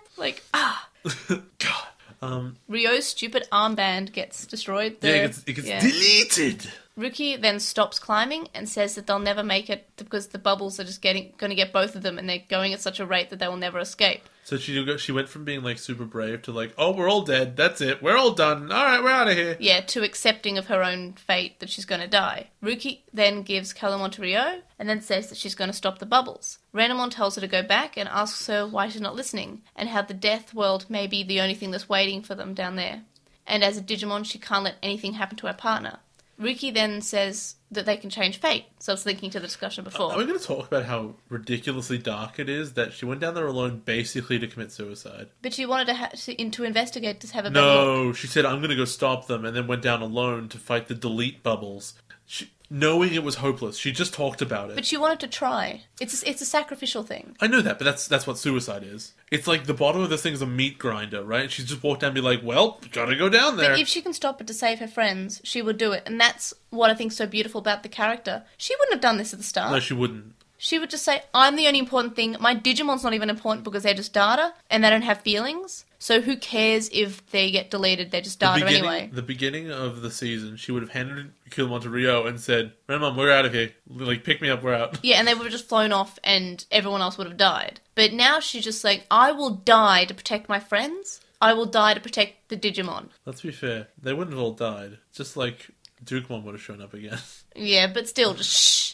S3: God.
S2: Ryo's stupid armband gets destroyed.
S3: It gets deleted!
S2: Ruki then stops climbing and says that they'll never make it because the bubbles are just going to get both of them and they're going at such a rate that they will never escape.
S3: So she went from being, like, super brave to, like, oh, we're all dead, that's it, we're all done, alright, we're out of here.
S2: Yeah, to accepting of her own fate that she's going to die. Ruki then gives Calumon to Ryo and then says that she's going to stop the bubbles. Renamon tells her to go back and asks her why she's not listening and how the death world may be the only thing that's waiting for them down there. And as a Digimon, she can't let anything happen to her partner. Ruki then says that they can change fate. So I was thinking to the discussion before.
S3: Are we going to talk about how ridiculously dark it is that she went down there alone basically to commit suicide?
S2: But she wanted to investigate to have a better look.
S3: No, she said, I'm going to go stop them, and then went down alone to fight the delete bubbles. Knowing it was hopeless. She just talked about it.
S2: But she wanted to try. It's a sacrificial thing.
S3: I know that, but that's what suicide is. It's like the bottom of this thing is a meat grinder, right? And she's just walked down and be like, well, gotta go down there.
S2: But if she can stop it to save her friends, she would do it. And that's what I think is so beautiful about the character. She wouldn't have done this at the start.
S3: No, she wouldn't.
S2: She would just say, I'm the only important thing. My Digimon's not even important because they're just data and they don't have feelings. So who cares if they get deleted? They're just data anyway.
S3: The beginning of the season, she would have handed Kilmon to Ryo and said, Renamon, we're out of here. Like, pick me up, we're out.
S2: Yeah, and they would have just flown off and everyone else would have died. But now she's just like, I will die to protect my friends. I will die to protect the Digimon.
S3: Let's be fair. They wouldn't have all died. Just like Dukemon would have shown up again.
S2: Yeah, but still, just shh.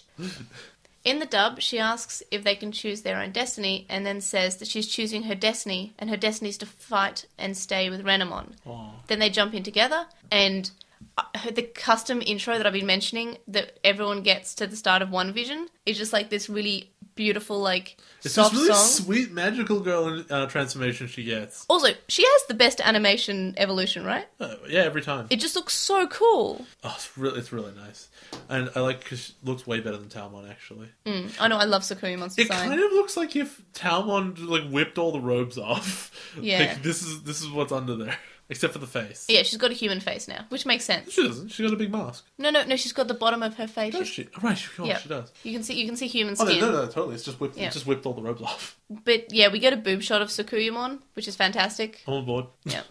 S2: In the dub, she asks if they can choose their own destiny, and then says that she's choosing her destiny, and her destiny is to fight and stay with Renamon.
S3: Aww.
S2: Then they jump in together, and the custom intro that I've been mentioning that everyone gets to the start of One Vision is just like this really beautiful, like,
S3: it's
S2: soft
S3: this really
S2: song.
S3: sweet magical girl transformation she gets.
S2: Also, she has the best animation evolution, right?
S3: Yeah, every time.
S2: It just looks so cool.
S3: Oh, it's really nice. And I like because she looks way better than Talmon, actually.
S2: I know, I love Sakuyamon's
S3: It
S2: design.
S3: kind of looks like if Talmon like whipped all the robes off.
S2: Yeah.
S3: Like, this is what's under there. Except for the face.
S2: Yeah, she's got a human face now, which makes sense.
S3: She doesn't. She's got a big mask.
S2: No, she's got the bottom of her face.
S3: Does she? Oh, right,
S2: Yeah.
S3: she does.
S2: You can see human
S3: Oh,
S2: skin.
S3: no, totally. It's just whipped.
S2: Yeah.
S3: It just whipped all the robes off.
S2: But yeah, we get a boob shot of Sakuyamon, which is fantastic.
S3: I'm on board.
S2: Yeah.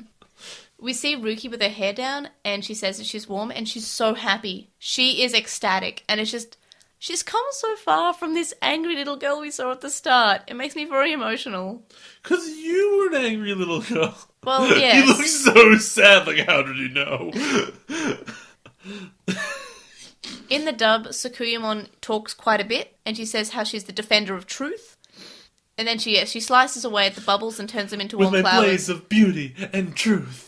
S2: We see Ruki with her hair down, and she says that she's warm, and she's so happy. She is ecstatic, and it's just... She's come so far from this angry little girl we saw at the start. It makes me very emotional.
S3: Because you were an angry little girl.
S2: Well, yes.
S3: You look so sad, like, how did you know?
S2: In the dub, Sakuyamon talks quite a bit, and she says how she's the defender of truth. And then she slices away at the bubbles and turns them into
S3: With
S2: warm
S3: my
S2: flowers.
S3: blaze of beauty and truth.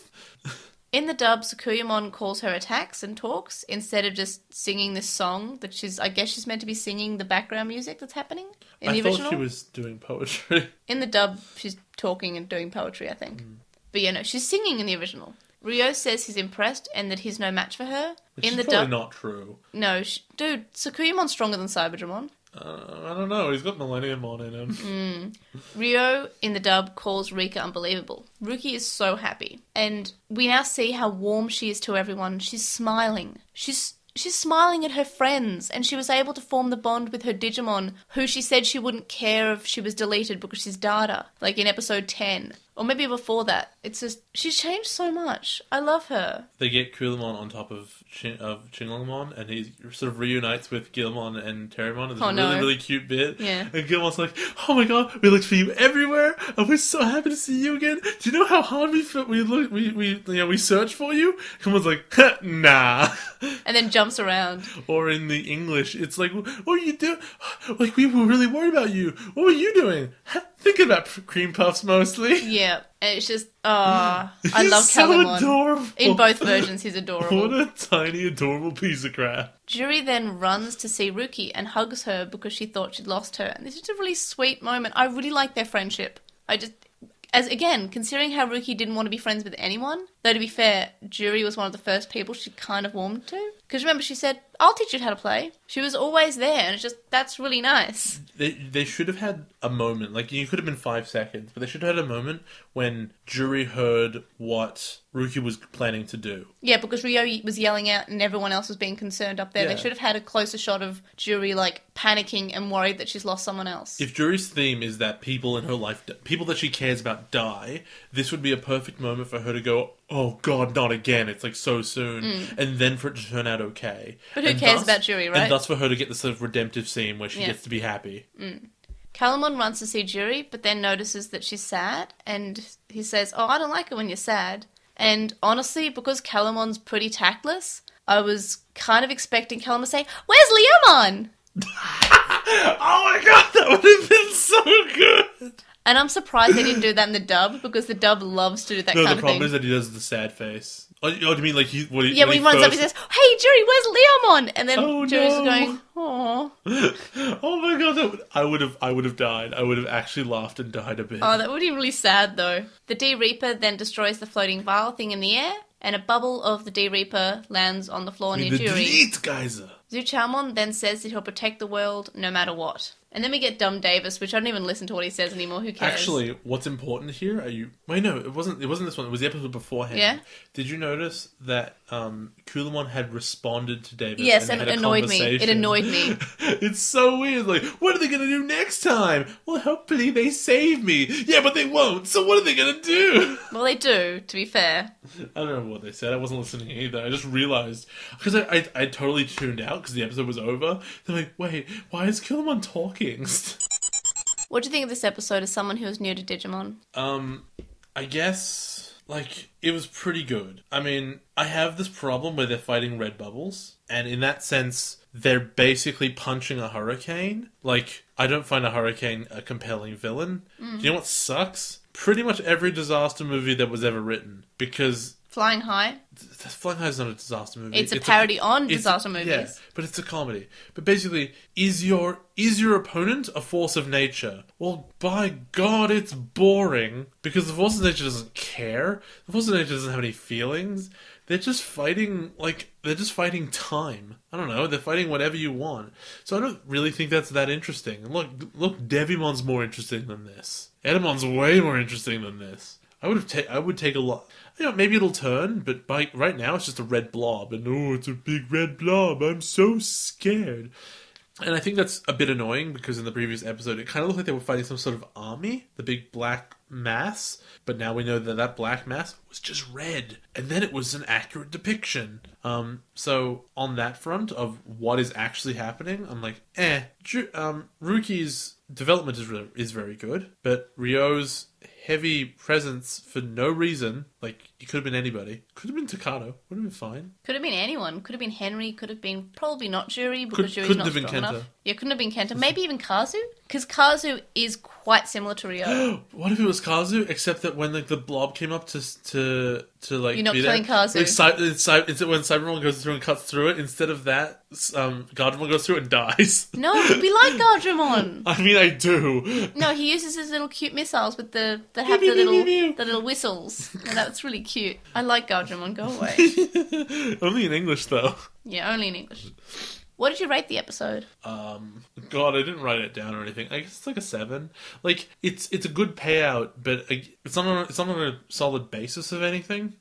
S2: In the dub, Sakuyamon calls her attacks and talks instead of just singing this song that I guess she's meant to be singing the background music that's happening in the original.
S3: I thought she was doing poetry.
S2: In the dub, she's talking and doing poetry, I think. But yeah, no, she's singing in the original. Ryo says he's impressed and that he's no match for her.
S3: Which
S2: in
S3: is
S2: the
S3: probably
S2: dub,
S3: not true.
S2: No, dude, Sakuyamon's stronger than Cyberdragon.
S3: I don't know. He's got Millenniummon in him.
S2: Ryo, in the dub, calls Rika unbelievable. Ruki is so happy. And we now see how warm she is to everyone. She's smiling. She's smiling at her friends, and she was able to form the bond with her Digimon, who she said she wouldn't care if she was deleted because she's data, like in episode 10. Or maybe before that. It's just, she's changed so much. I love her.
S3: They get Kulamon on top of Chinlongmon, and he sort of reunites with Gilmon and Terramon. It's really, really cute bit.
S2: Yeah.
S3: And Gilmon's like, oh my god, we looked for you everywhere, and we're so happy to see you again. Do you know how hard we searched for you? Gilmon's like, nah.
S2: And then jumps around.
S3: Or in the English, it's like, what were you doing? Like, we were really worried about you. What were you doing? Thinking about cream puffs mostly.
S2: Yeah. And it's just, I love
S3: so
S2: Calumon.
S3: Adorable.
S2: In both versions, he's adorable.
S3: What a tiny, adorable piece of crap.
S2: Juri then runs to see Ruki and hugs her because she thought she'd lost her. And this is a really sweet moment. I really like their friendship. Considering how Ruki didn't want to be friends with anyone, though to be fair, Juri was one of the first people she kind of warmed to. Because remember, she said, I'll teach you how to play. She was always there, and it's just, that's really nice.
S3: They should have had a moment, like, you could have been 5 seconds, but they should have had a moment when Juri heard what Ruki was planning to do.
S2: Yeah, because Ryo was yelling out and everyone else was being concerned up there.
S3: Yeah.
S2: They should have had a closer shot of Juri, like, panicking and worried that she's lost someone else.
S3: If Juri's theme is that people in her life, people that she cares about die, this would be a perfect moment for her to go, oh god, not again. It's like so soon. And then for it to turn out okay.
S2: But who
S3: And
S2: cares
S3: thus-
S2: about Juri, right?
S3: And thus for her to get this sort of redemptive scene where she
S2: Yeah.
S3: gets to be happy.
S2: Calumon runs to see Juri, but then notices that she's sad, and he says, oh, I don't like it when you're sad. And honestly, because Calumon's pretty tactless, I was kind of expecting Calumon to say, where's Leomon?
S3: Oh my god, that would have been so good!
S2: And I'm surprised they didn't do that in the dub, because the dub loves to do that
S3: No,
S2: kind
S3: the
S2: of
S3: problem
S2: thing.
S3: is that he does the sad face. Oh, do you mean like he... When
S2: Yeah, when he runs up, he says, hey, Juri, where's Leomon? And then
S3: Oh,
S2: Juri's
S3: no.
S2: going, oh.
S3: Oh my god, I would have died. I would have actually laughed and died a bit.
S2: Oh, that would be really sad, though. The D-Reaper then destroys the floating vial thing in the air, and a bubble of the D-Reaper lands on the floor near
S3: the
S2: Juri.
S3: delete geyser.
S2: Zuchamon then says that he'll protect the world no matter what. And then we get Dumb Davis, which I don't even listen to what he says anymore. Who cares?
S3: Actually, what's important here? Are you? Wait, no, it wasn't this one. It was the episode beforehand.
S2: Yeah?
S3: Did you notice that Kulamon had responded to Davis?
S2: Yes,
S3: and
S2: and
S3: had
S2: it
S3: a
S2: annoyed me. It
S3: conversation?
S2: annoyed me.
S3: It's so weird. Like, what are they going to do next time? Well, hopefully they save me. Yeah, but they won't. So what are they going to do?
S2: Well, they do, to be fair.
S3: I don't know what they said. I wasn't listening either. I just realized because I totally tuned out because the episode was over. They're like, wait, why is Kulamon talking?
S2: What do you think of this episode as someone who is new to Digimon?
S3: I guess, like, it was pretty good. I mean, I have this problem where they're fighting red bubbles, and in that sense, they're basically punching a hurricane. Like, I don't find a hurricane a compelling villain. Do you know what sucks? Pretty much every disaster movie that was ever written, because...
S2: Flying High?
S3: Flying High is not a disaster movie.
S2: It's a parody on
S3: it's-
S2: disaster movies.
S3: Yeah, but it's a comedy. But basically, is your opponent a force of nature? Well, by God, it's boring. Because the force of nature doesn't care. The force of nature doesn't have any feelings. They're just fighting, time. I don't know, they're fighting whatever you want. So I don't really think that's that interesting. And look, Devimon's more interesting than this. Edamon's way more interesting than this. I would take a lot. You know, maybe it'll turn, but right now it's just a red blob. And oh, it's a big red blob. I'm so scared. And I think that's a bit annoying because in the previous episode it kind of looked like they were fighting some sort of army, the big black mass. But now we know that that black mass was just red. And then it was an accurate depiction. So on that front of what is actually happening, I'm like, Ruki's development is very good, but Ryo's heavy presence for no reason, like, it could have been anybody. Could have been Takano. Would have been fine.
S2: Could have been anyone. Could have been Henry. Could have been probably not Juri because Juri's
S3: couldn't
S2: not
S3: have been
S2: strong
S3: Kenta.
S2: enough. Yeah, couldn't have been Kenta. Maybe even Kazu, because Kazu is quite similar to Ryo.
S3: What if it was Kazu, except that when, like, the blob came up to like...
S2: You're not
S3: be
S2: killing
S3: there,
S2: Kazu.
S3: Like, when Cyberman goes through and cuts through it, instead of that, Gardamon goes through it and dies.
S2: No, we like Gardramon.
S3: I mean, I do.
S2: No, he uses his little cute missiles with that have the
S3: Meow, meow, meow, meow.
S2: little whistles. And that's really cute. I like Gardramon. Go away.
S3: Only in English, though.
S2: Yeah, only in English. What did you rate the episode?
S3: God, I didn't write it down or anything. I guess it's like a 7. Like, it's a good payout, but it's not on a solid basis of anything.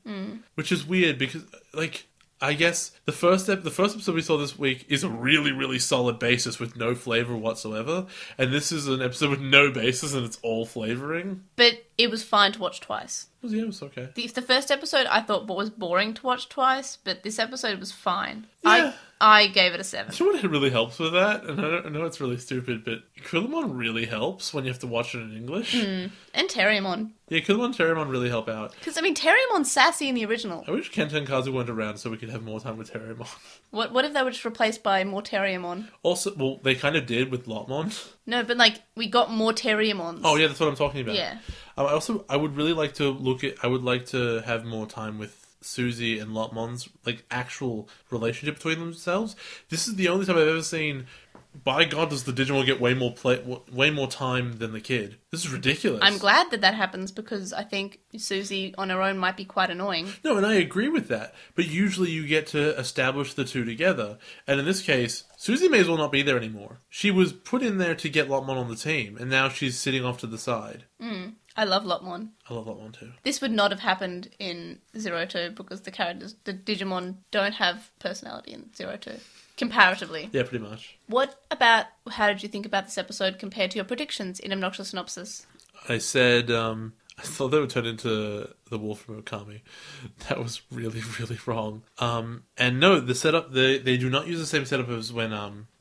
S3: Which is weird because, like, I guess the first episode we saw this week is a really, really solid basis with no flavor whatsoever, and this is an episode with no basis and it's all flavoring.
S2: But it was fine to watch twice.
S3: Yeah, it was okay.
S2: The first episode I thought was boring to watch twice, but this episode was fine.
S3: Yeah.
S2: I gave it a 7.
S3: Do you know what really helps with that? And I know it's really stupid, but Kulamon really helps when you have to watch it in English.
S2: And Terriermon.
S3: Yeah, Kulamon and Terriermon really help out.
S2: Because, I mean, Terriermon's sassy in the original.
S3: I wish Kenta and Kazu weren't around so we could have more time with Terriermon.
S2: What if they were just replaced by more Terriermon?
S3: Also, well, they kind of did with Lotmon.
S2: No, but, like, we got more Terriermons.
S3: Oh, yeah, that's what I'm talking about.
S2: Yeah.
S3: I would really like to I would like to have more time with Suzy and Lotmon's, like, actual relationship between themselves. This is the only time I've ever seen, by God, does the Digimon get way more time than the kid. This is ridiculous.
S2: I'm glad that happens because I think Suzy on her own might be quite annoying.
S3: No, and I agree with that. But usually you get to establish the two together. And in this case, Suzy may as well not be there anymore. She was put in there to get Lotmon on the team, and now she's sitting off to the side.
S2: I love Lotmon.
S3: I love Lotmon too.
S2: This would not have happened in 02 because the Digimon don't have personality in 02. Comparatively.
S3: Yeah, pretty much.
S2: How did you think about this episode compared to your predictions in Obnoxious Synopsis?
S3: I said, I thought they would turn into the wolf from Okami. That was really, really wrong. And no, the setup, they do not use the same setup as when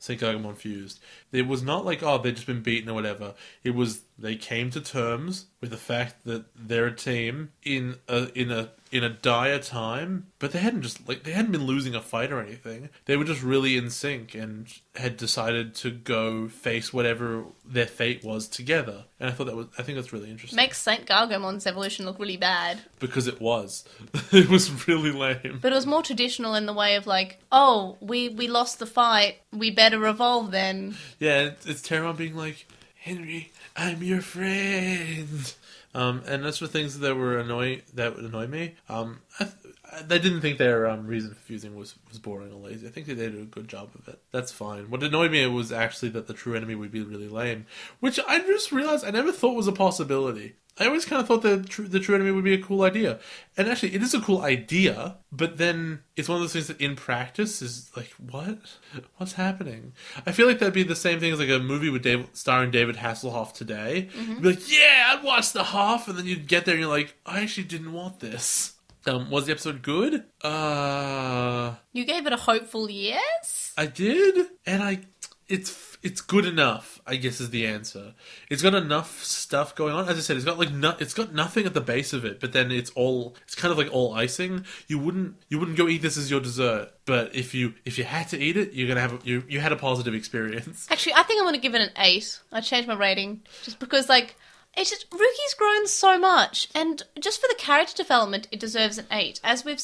S3: Sakuyamon fused. It was not like, oh, they'd just been beaten or whatever. It was, they came to terms with the fact that they're a team in a dire time, but they hadn't been losing a fight or anything. They were just really in sync and had decided to go face whatever their fate was together. And I think that's really interesting.
S2: Makes Saint Gargomon's evolution look really bad.
S3: Because it was. It was really lame.
S2: But it was more traditional in the way of like, oh, we lost the fight, we better evolve then.
S3: Yeah, it's Terramon being like, Henry, I'm your friend. And that's the things that would annoy me. I didn't think their reason for fusing was boring or lazy. I think they did a good job of it. That's fine. What annoyed me was actually that the true enemy would be really lame, which I just realized I never thought was a possibility. I always kind of thought that the true enemy would be a cool idea. And actually, it is a cool idea, but then it's one of those things that in practice is like, what? What's happening? I feel like that'd be the same thing as like a movie with starring David Hasselhoff today. Mm-hmm. You'd be like, yeah, I'd watch the half, and then you'd get there and you're like, I actually didn't want this. Was the episode good?
S2: You gave it a hopeful yes?
S3: I did, and it's good enough, I guess, is the answer. It's got enough stuff going on. As I said, it's got it's got nothing at the base of it, but then it's kind of like all icing. You wouldn't go eat this as your dessert, but if you had to eat it, you're gonna have you had a positive experience.
S2: Actually, I think I'm gonna give it an 8. I changed my rating just because like. It's just, Ruki's grown so much, and just for the character development, it deserves an 8.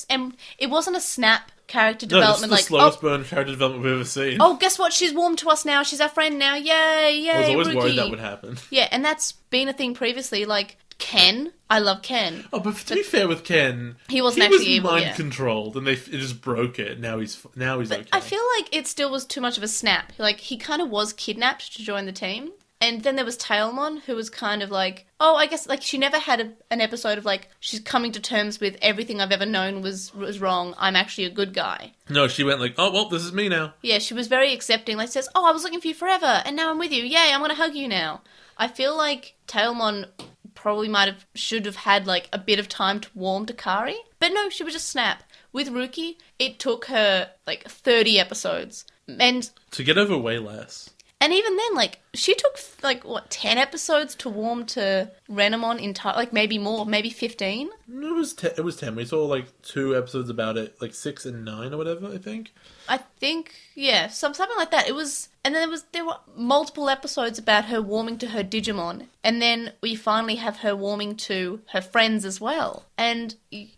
S2: And it wasn't a snap character development.
S3: No, this is the slowest burn character development we've ever seen.
S2: Oh, guess what? She's warmed to us now. She's our friend now. Yay,
S3: I was always
S2: Ruki.
S3: worried that would happen.
S2: Yeah, and that's been a thing previously. Like, Ken. I love Ken.
S3: Oh, but to be fair with Ken,
S2: he wasn't actually evil,
S3: mind controlled, and it just broke it. Now he's okay.
S2: I feel like it still was too much of a snap. Like, he kind of was kidnapped to join the team. And then there was Tailmon, who was kind of like, oh, I guess, like, she never had an episode of, like, she's coming to terms with everything I've ever known was wrong. I'm actually a good guy.
S3: No, she went like, oh, well, this is me now.
S2: Yeah, she was very accepting. Like, says, oh, I was looking for you forever, and now I'm with you. Yay, I'm going to hug you now. I feel like Tailmon probably should have had, like, a bit of time to warm to Kari. But no, she was just snap. With Ruki, it took her, like, 30 episodes. And
S3: to get over way less.
S2: And even then, like, she took, like, 10 episodes to warm to Renamon entire, like, maybe more, maybe 15?
S3: It was 10. We saw, like, 2 episodes about it, like, 6 and 9 or whatever, I think.
S2: I think, yeah, something like that. It was, and then there were multiple episodes about her warming to her Digimon, and then we finally have her warming to her friends as well. And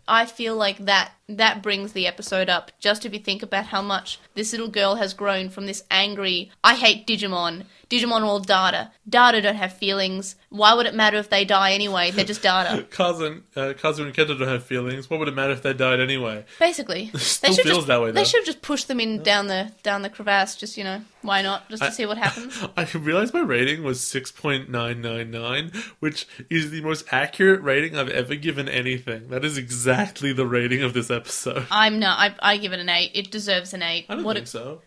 S2: I feel like that brings the episode up, just if you think about how much this little girl has grown from this angry, I hate Digimon are all data. Data don't have feelings. Why would it matter if they die anyway? They're just data.
S3: Kazu and Kenta don't have feelings. What would it matter if they died anyway?
S2: Basically.
S3: Still feels that way, though.
S2: They should have just pushed them in down the crevasse, just, why not? Just to see what happens.
S3: I realized my rating was 6.999, which is the most accurate rating I've ever given anything. That is exactly the rating of this episode.
S2: I give it an 8. It deserves an 8.
S3: I don't think so.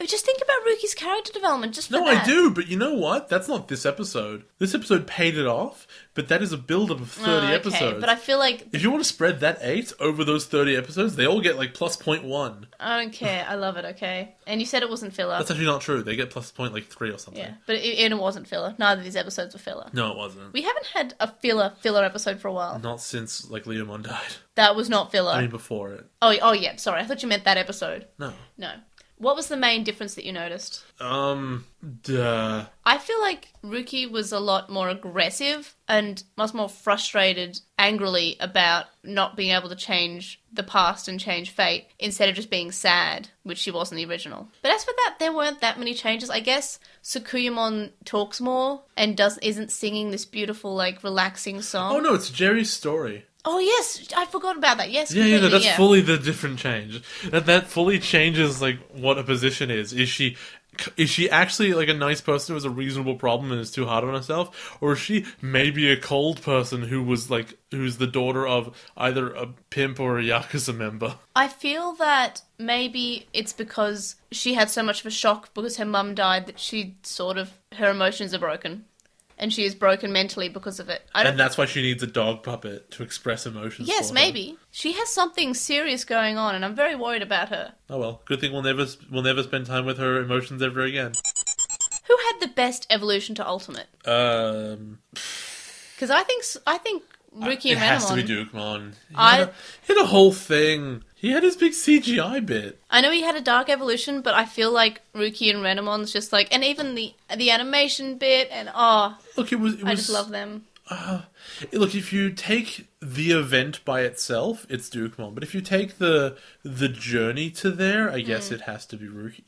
S2: Just think about Ruki's character development, just for that.
S3: No, I do, but you know what? That's not this episode. This episode paid it off, but that is a build-up of 30 episodes.
S2: But I feel like...
S3: If you want to spread that 8 over those 30 episodes, they all get, like, plus 0.1.
S2: I don't care. I love it, okay? And you said it wasn't filler.
S3: That's actually not true. They get plus 3 or something.
S2: Yeah, but it wasn't filler. Neither of these episodes were filler.
S3: No, it wasn't.
S2: We haven't had a filler episode for a while.
S3: Not since, like, Leomon died.
S2: That was not filler.
S3: I mean, before it.
S2: Oh, yeah, sorry. I thought you meant that episode.
S3: No.
S2: What was the main difference that you noticed?
S3: I
S2: feel like Ruki was a lot more aggressive and much more frustrated angrily about not being able to change the past and change fate instead of just being sad, which she was in the original. But as for that, there weren't that many changes. I guess Sakuyamon talks more and isn't singing this beautiful, like, relaxing song.
S3: Oh no, it's Jerry's story.
S2: Oh, yes, I forgot about that. Yes,
S3: yeah, that's fully the different change. That fully changes, like, what a position is. Is she actually, like, a nice person who has a reasonable problem and is too hard on herself? Or is she maybe a cold person who's the daughter of either a pimp or a Yakuza member?
S2: I feel that maybe it's because she had so much of a shock because her mum died that her emotions are broken. and she is broken mentally because of it.
S3: And that's why she needs a dog puppet to express emotions.
S2: Yes,
S3: for her.
S2: maybe. She has something serious going on, and I'm very worried about her.
S3: Oh well, good thing we'll never spend time with her emotions ever again.
S2: Who had the best evolution to Ultimate? Because I think Ruki and Renamon...
S3: It has to be Digimon. He had a whole thing. He had his big CGI bit.
S2: I know he had a dark evolution, but I feel like Ruki and Renamon's just like... And even the animation bit, and
S3: Look, it was
S2: I just love them.
S3: Look, if you take the event by itself, it's Digimon. But if you take the journey to there, I guess it has to be Ruki.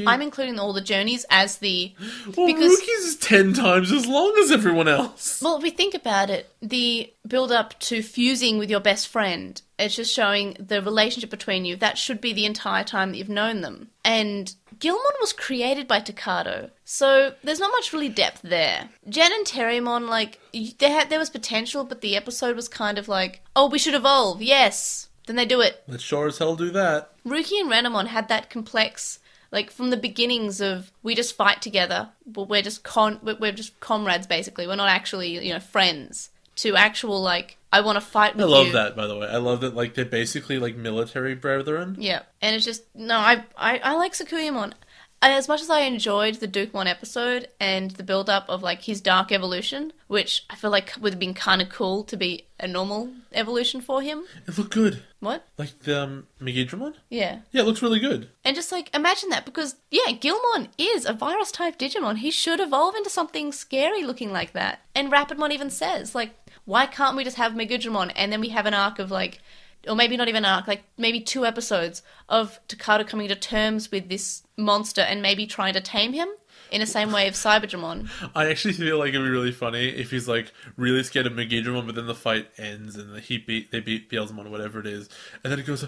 S2: I'm including all the journeys as the...
S3: Well,
S2: because
S3: Ruki's is 10 times as long as everyone else.
S2: Well, if we think about it, the build-up to fusing with your best friend, it's just showing the relationship between you. That should be the entire time that you've known them. And Gilmon was created by Takado, so there's not much really depth there. Jen and Terriermon, like, there was potential, but the episode was kind of like, oh, we should evolve, yes. Then they do it.
S3: Let's sure as hell do that.
S2: Ruki and Renamon had that complex... Like, from the beginnings of, we just fight together, but we're just comrades, basically. We're not actually, friends. To actual, like, I want to fight with you.
S3: I love that, by the way. I love that, like, they're basically, like, military brethren.
S2: Yeah. And it's just, no, I like Sakuyamon. As much as I enjoyed the Dukemon episode and the build-up of, like, his dark evolution, which I feel like would have been kind of cool to be a normal evolution for him.
S3: It looked good.
S2: What?
S3: Like the Megidramon?
S2: Yeah.
S3: Yeah, it looks really good.
S2: And just, like, imagine that, because, yeah, Gilmon is a virus-type Digimon. He should evolve into something scary looking like that. And Rapidmon even says, like, why can't we just have Megidramon and then we have an arc of, like... Or maybe not even an arc, like maybe 2 episodes of Takado coming to terms with this monster and maybe trying to tame him in the same way of Cyberdramon.
S3: I actually feel like it'd be really funny if he's like really scared of Megidramon, but then the fight ends and they beat Beelzemon or whatever it is, and then he goes,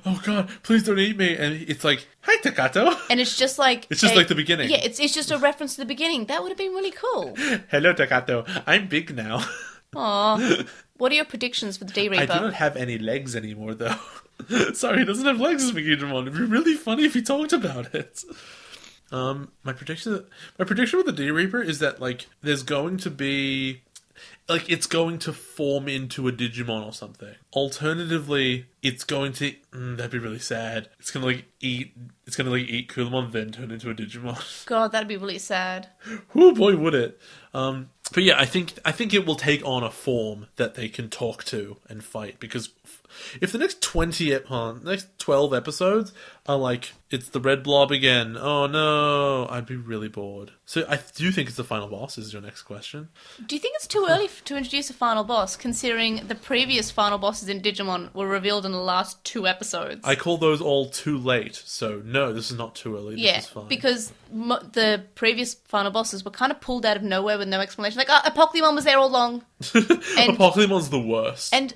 S3: "Oh God, please don't eat me!" And it's like, "Hi, Takato,"
S2: and it's just like
S3: like the beginning.
S2: Yeah, it's just a reference to the beginning. That would have been really cool.
S3: Hello, Takato. I'm big now.
S2: Aww. What are your predictions for the D-Reaper?
S3: I do not have any legs anymore, though. Sorry, he doesn't have legs as Megidramon. It'd be really funny if he talked about it. My prediction with the D-Reaper is that, like, there's going to be... Like, it's going to form into a Digimon or something. Alternatively, it's going to... that'd be really sad. It's gonna eat Kulamon, then turn into a Digimon.
S2: God, that'd be really sad.
S3: Oh boy, would it. But yeah, I think it will take on a form that they can talk to and fight, because if the next 12 episodes are like, it's the red blob again, oh no, I'd be really bored. So I do think it's the final boss, is your next question.
S2: Do you think it's too early to introduce a final boss, considering the previous final bosses in Digimon were revealed in the last 2 episodes?
S3: I call those all too late, so no, this is not too early, this is fine.
S2: Because the previous final bosses were kind of pulled out of nowhere with no explanation. Like, Apocalymon was there all along.
S3: Apocalymon the worst.
S2: And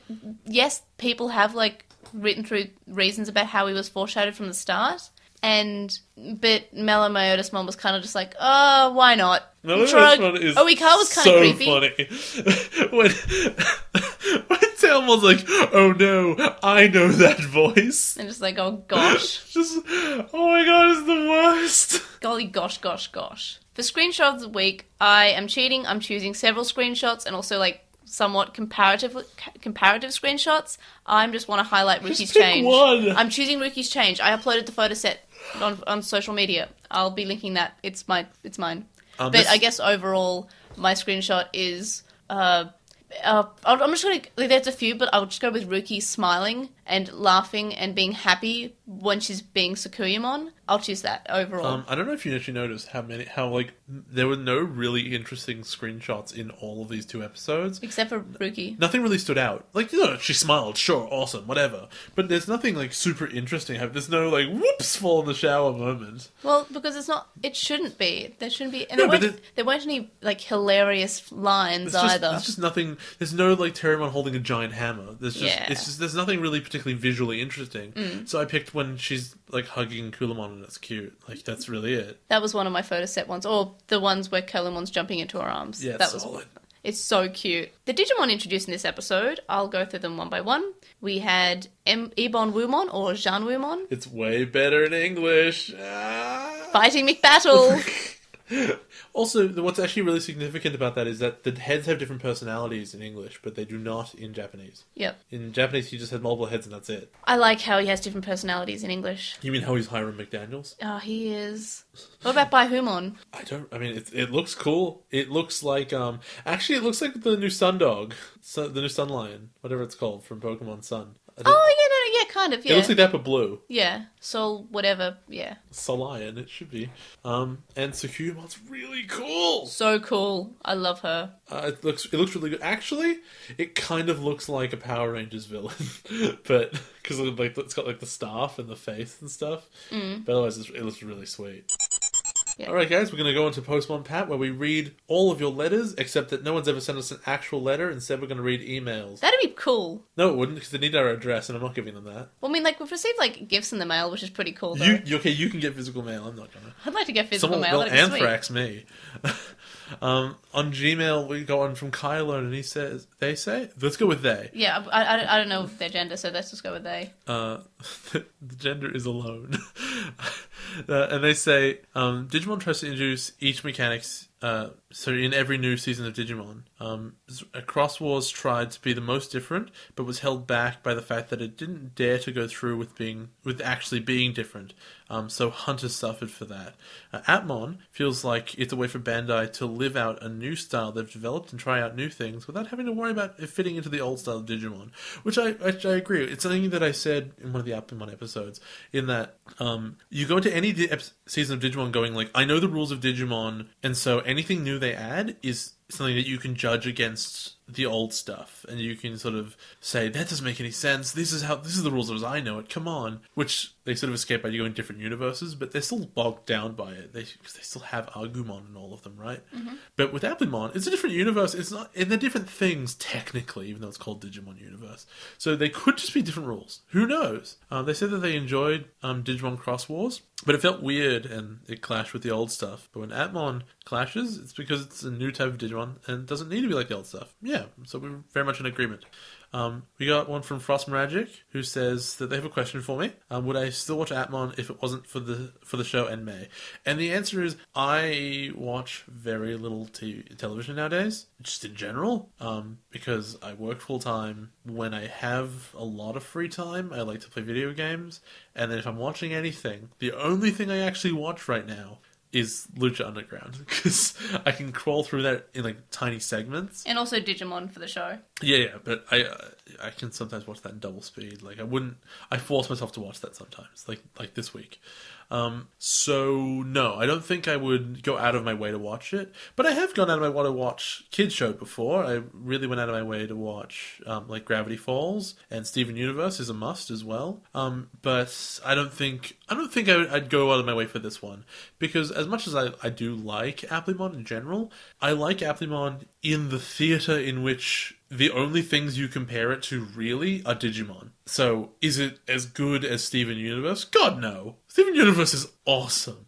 S2: yes, people have, like, written through reasons about how he was foreshadowed from the start. But Melomyotismon was kind of just like, oh, why not?
S3: Melomyotismon is
S2: Oikawa was kind of creepy.
S3: Funny. when Tailmon's like, oh no, I know that voice.
S2: And just like, oh gosh.
S3: Oh my god, it's the worst.
S2: Golly gosh, gosh, gosh. For screenshot of the week, I am cheating. I'm choosing several screenshots and also, like, somewhat comparative screenshots. I just want to highlight Ruki's change.
S3: One.
S2: I'm choosing Ruki's change. I uploaded the photo set on social media. I'll be linking that. It's mine. But I guess overall, my screenshot is... I'm just going to... There's a few, but I'll just go with Ruki smiling and laughing and being happy when she's being Sakuyamon. I'll choose that overall.
S3: I don't know if you actually noticed how there were no really interesting screenshots in all of these 2 episodes.
S2: Except for Ruki.
S3: Nothing really stood out. Like, she smiled, sure, awesome, whatever. But there's nothing, like, super interesting. There's no, like, whoops, fall in the shower moment.
S2: Well, because it shouldn't be. There shouldn't be. And there weren't any, like, hilarious lines either.
S3: There's just nothing, there's no, like, Terriermon holding a giant hammer. There's nothing really particularly visually interesting. So I picked when she's, like, hugging Kulamon and it's cute. Like, that's really it.
S2: That was one of my photo set ones, or the ones where Kulamon's jumping into her arms.
S3: Yeah,
S2: that was solid. It's so cute. The Digimon introduced in this episode, I'll go through them one by one. We had Ebon Wumon, or Jean Wumon.
S3: It's way better in English.
S2: Fighty McBattle.
S3: Also, what's actually really significant about that is that the heads have different personalities in English, but they do not in Japanese.
S2: Yep.
S3: In Japanese, he just has multiple heads and that's it.
S2: I like how he has different personalities in English.
S3: You mean how he's Hiram McDaniels?
S2: Oh, he is. What about Baihumon?
S3: I mean, it looks cool. It looks like, actually, it looks like the new Sun Dog. The new Sun Lion. Whatever it's called from Pokemon Sun.
S2: Oh, yeah, kind of, yeah.
S3: It looks like that, but blue.
S2: Yeah. Soul, whatever, yeah.
S3: Lion, it should be. And Sakuyamon's really cool!
S2: So cool. I love her.
S3: It looks really good. Actually, it kind of looks like a Power Rangers villain, but because it's got like the staff and the face and stuff. But otherwise, it looks really sweet.
S2: Yeah.
S3: Alright guys, we're going to go into Postmon Pat where we read all of your letters, except that no one's ever sent us an actual letter. Instead, we're going to read emails.
S2: That'd be cool.
S3: No, it wouldn't, because they need our address, and I'm not giving them that.
S2: Well, I mean, like, we've received, like, gifts in the mail, which is pretty cool, though.
S3: You can get physical mail, I'm not going to.
S2: I'd like to get physical mail,
S3: They'll
S2: that'd be sweet.
S3: anthrax me. On Gmail, we go on from Kylo, and they say? Let's go with they.
S2: Yeah, I don't know their gender, so let's just go with they.
S3: The gender is alone. And they say, Digimon tries to introduce each mechanics, so in every new season of Digimon. Cross Wars tried to be the most different, but was held back by the fact that it didn't dare to go through with actually being different. So Hunter suffered for that. Atmon feels like it's a way for Bandai to live out a new style they've developed and try out new things without having to worry about it fitting into the old style of Digimon, which I agree. It's something that I said in one of the Atmon episodes, in that you go into any season of Digimon going like, I know the rules of Digimon, and so anything new they add is something that you can judge against the old stuff, and you can sort of say, that doesn't make any sense, this is the rules as I know it, come on. Which they sort of escape by going different universes, but they're still bogged down by it, because they still have Agumon in all of them, right? Mm-hmm. But with Applemon, it's a different universe, and they're different things, technically, even though it's called Digimon Universe. So they could just be different rules. Who knows? They said that they enjoyed Digimon Cross Wars, but it felt weird, and it clashed with the old stuff. But when Atmon clashes, it's because it's a new type of Digimon, and it doesn't need to be like the old stuff. Yeah, so we're very much in agreement. We got one from Frost Magic, who says that they have a question for me. Would I still watch Atmon if it wasn't for the show and May? And the answer is, I watch very little television nowadays, just in general, because I work full-time. When I have a lot of free time, I like to play video games, and then if I'm watching anything, the only thing I actually watch right now is Lucha Underground, because I can crawl through that in like tiny segments. And also Digimon for the show. Yeah, but I can sometimes watch that in double speed. Like I force myself to watch that sometimes, like this week. So no, I don't think I would go out of my way to watch it, but I have gone out of my way to watch kids show before. I really went out of my way to watch like Gravity Falls, and Steven Universe is a must as well. But I don't think I'd go out of my way for this one, because as much as I do like Applemon in general, I like Applemon in the theatre in which the only things you compare it to really are Digimon. So, is it as good as Steven Universe? God, no. Steven Universe is awesome.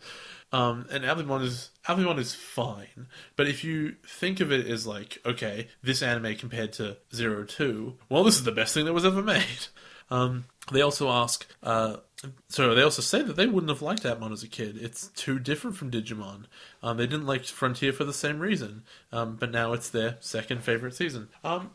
S3: And Applemon is fine. But if you think of it as like, okay, this anime compared to 02, well, this is the best thing that was ever made. They also ask, they also say that they wouldn't have liked Atmon as a kid. It's too different from Digimon. They didn't like Frontier for the same reason, but now it's their second favorite season. I'm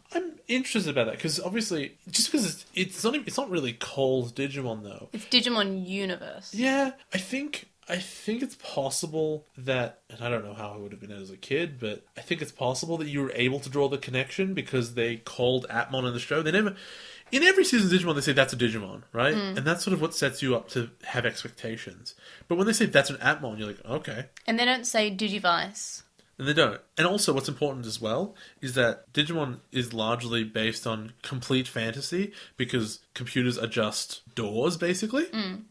S3: interested about that, because obviously, just because it's not really called Digimon though. It's Digimon Universe. Yeah, I think it's possible that, and I don't know how I would have been as a kid, but I think it's possible that you were able to draw the connection because they called Atmon in the show. They never. In every season of Digimon, they say that's a Digimon, right? And that's sort of what sets you up to have expectations. But when they say that's an Atmon, you're like, okay. And they don't say Digivice. And they don't. And also, what's important as well is that Digimon is largely based on complete fantasy, because computers are just doors, basically.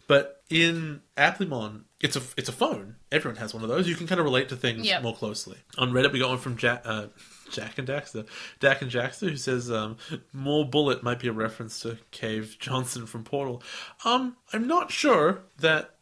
S3: But in Applemon, it's a phone. Everyone has one of those. You can kind of relate to things more closely. On Reddit, we got one from Dak and Jackster, who says, more bullet might be a reference to Cave Johnson from Portal. I'm not sure that...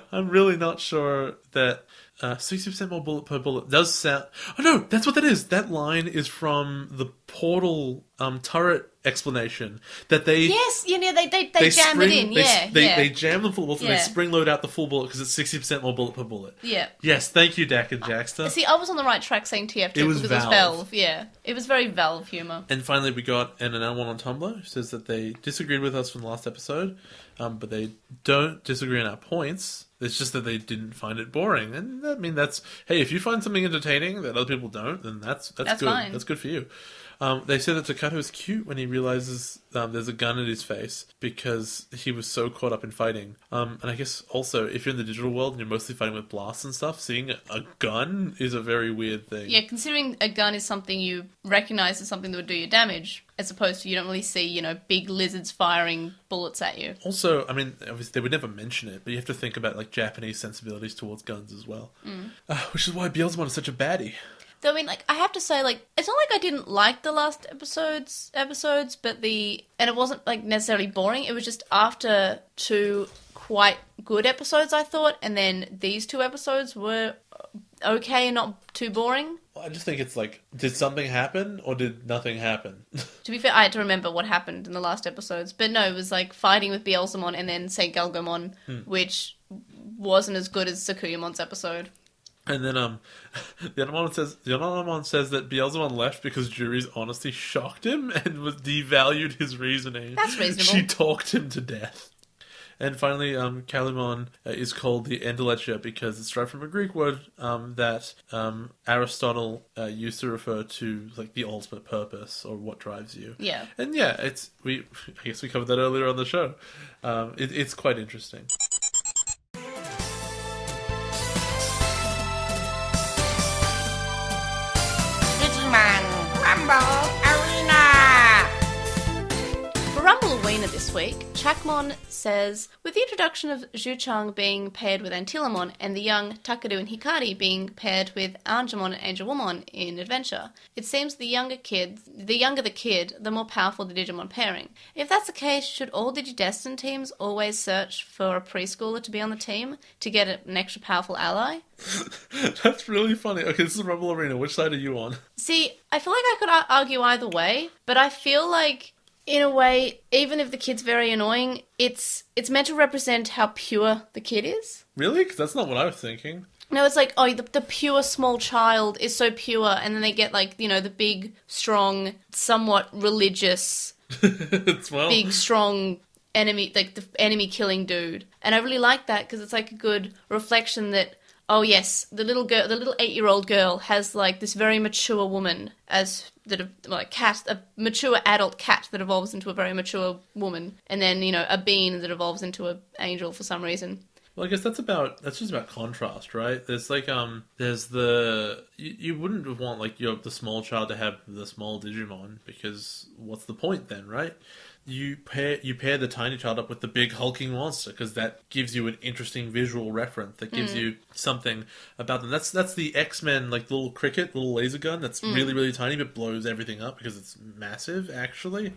S3: I'm really not sure that 60% more bullet per bullet does sound... Oh no, that's what that is. That line is from the Portal turret explanation that they
S2: Yes, they jam it in.
S3: They jam the full bullet and they
S2: Yeah.
S3: spring load out the full bullet because it's 60% more bullet per bullet.
S2: Yeah.
S3: Yes, thank you, Dak and Jackster.
S2: See, I was on the right track saying TF2
S3: It was
S2: because it was
S3: Valve.
S2: Valve. Yeah, it was very Valve humor.
S3: And finally, we got another one on Tumblr who says that they disagreed with us from the last episode, but they don't disagree on our points. It's just that they didn't find it boring. And I mean, hey, if you find something entertaining that other people don't, then that's good.
S2: fine.
S3: That's good for you. They said that Takato is cute when he realizes there's a gun in his face because he was so caught up in fighting. And I guess also, if you're in the digital world and you're mostly fighting with blasts and stuff, seeing a gun is a very weird thing.
S2: Yeah, considering a gun is something you recognize as something that would do you damage, as opposed to you don't really see, big lizards firing bullets at you.
S3: Also, I mean, obviously they would never mention it, but you have to think about like Japanese sensibilities towards guns as well. Which is why Beelzebub is such a baddie.
S2: Though, I mean, I have to say, it's not like I didn't like the last episodes, but and it wasn't, necessarily boring. It was just after 2 quite good episodes, I thought, and then these 2 episodes were okay and not too boring.
S3: Well, I just think it's did something happen or did nothing happen?
S2: To be fair, I had to remember what happened in the last episodes, but no, it was fighting with Beelzemon and then St. Galgomon, which wasn't as good as Sakuyamon's episode.
S3: And then the other one says that Beelzebub left because Juri's honesty shocked him and devalued his reasoning.
S2: That's reasonable.
S3: She talked him to death. And finally, Kalymon is called the Endoletia because it's derived from a Greek word that Aristotle used to refer to the ultimate purpose or what drives you.
S2: Yeah.
S3: And yeah, I guess we covered that earlier on the show. It's quite interesting.
S2: For Rumble Arena this week, Chakmon says, with the introduction of Zhuchang being paired with Antilamon and the young Takaru and Hikari being paired with Angemon and Angelwomon in Adventure, it seems the younger the kid, the more powerful the Digimon pairing. If that's the case, should all Digidestined teams always search for a preschooler to be on the team to get an extra powerful ally?
S3: That's really funny. Okay, this is Rumble Arena. Which side are you on?
S2: See, I feel like I could argue either way, but I feel like, in a way, even if the kid's very annoying, it's meant to represent how pure the kid is.
S3: Really? Because that's not what I was thinking.
S2: No, it's the pure small child is so pure, and then they get, the big, strong, somewhat religious, big, strong enemy, the enemy-killing dude. And I really like that, because it's, a good reflection that, oh yes, the little 8-year-old girl has this very mature woman a mature adult cat that evolves into a very mature woman, and then a bean that evolves into an angel for some reason.
S3: Well, I guess that's just about contrast, right? There's you wouldn't want the small child to have the small Digimon because what's the point then, right? You pair the tiny child up with the big hulking monster because that gives you an interesting visual reference. That gives you something about them. That's the X-Men little little laser gun that's really really tiny but blows everything up because it's massive. Actually,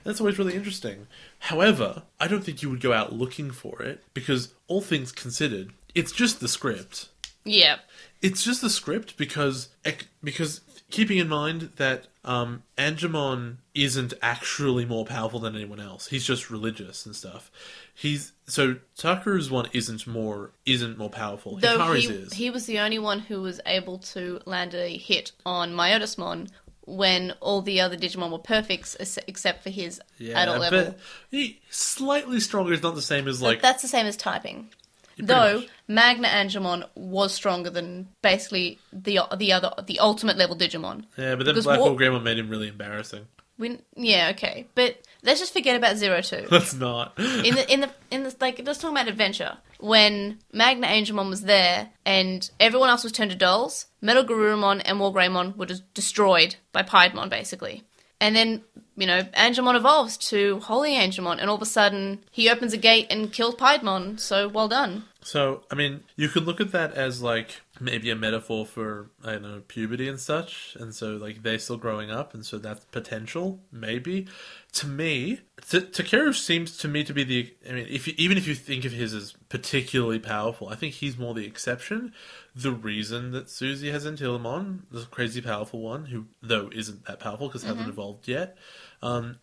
S3: that's always really interesting. However, I don't think you would go out looking for it because all things considered, it's just the script.
S2: Yeah,
S3: it's just the script because keeping in mind that Angemon isn't actually more powerful than anyone else. He's just religious and stuff. So Takaru's one isn't more powerful.
S2: Though
S3: Hikari's is.
S2: He was the only one who was able to land a hit on Myotismon when all the other Digimon were perfects except for his adult level.
S3: But he slightly stronger is not the same as
S2: But that's the same as typing.
S3: Pretty
S2: Though
S3: much.
S2: Magna Angemon was stronger than basically the ultimate level Digimon.
S3: Yeah, but then
S2: Because
S3: Black Hole Greymon made him really embarrassing.
S2: Yeah, okay, but let's just forget about 02.
S3: Let's not.
S2: in the let's talk about Adventure. When Magna Angemon was there and everyone else was turned to dolls, Metal Garurumon and War Greymon were just destroyed by Piedmon, basically. And then, Angemon evolves to Holy Angemon, and all of a sudden, he opens a gate and kills Piedmon, so well done.
S3: So, I mean, you could look at that as, maybe a metaphor for, I don't know, puberty and such, and so, they're still growing up, and so that's potential, maybe. to me, Takeru seems to me to be the... I mean, even if you think of his as particularly powerful, I think he's more the exception. The reason that Suzy has Antillamon, the crazy powerful one, who, though, isn't that powerful because hasn't evolved yet, and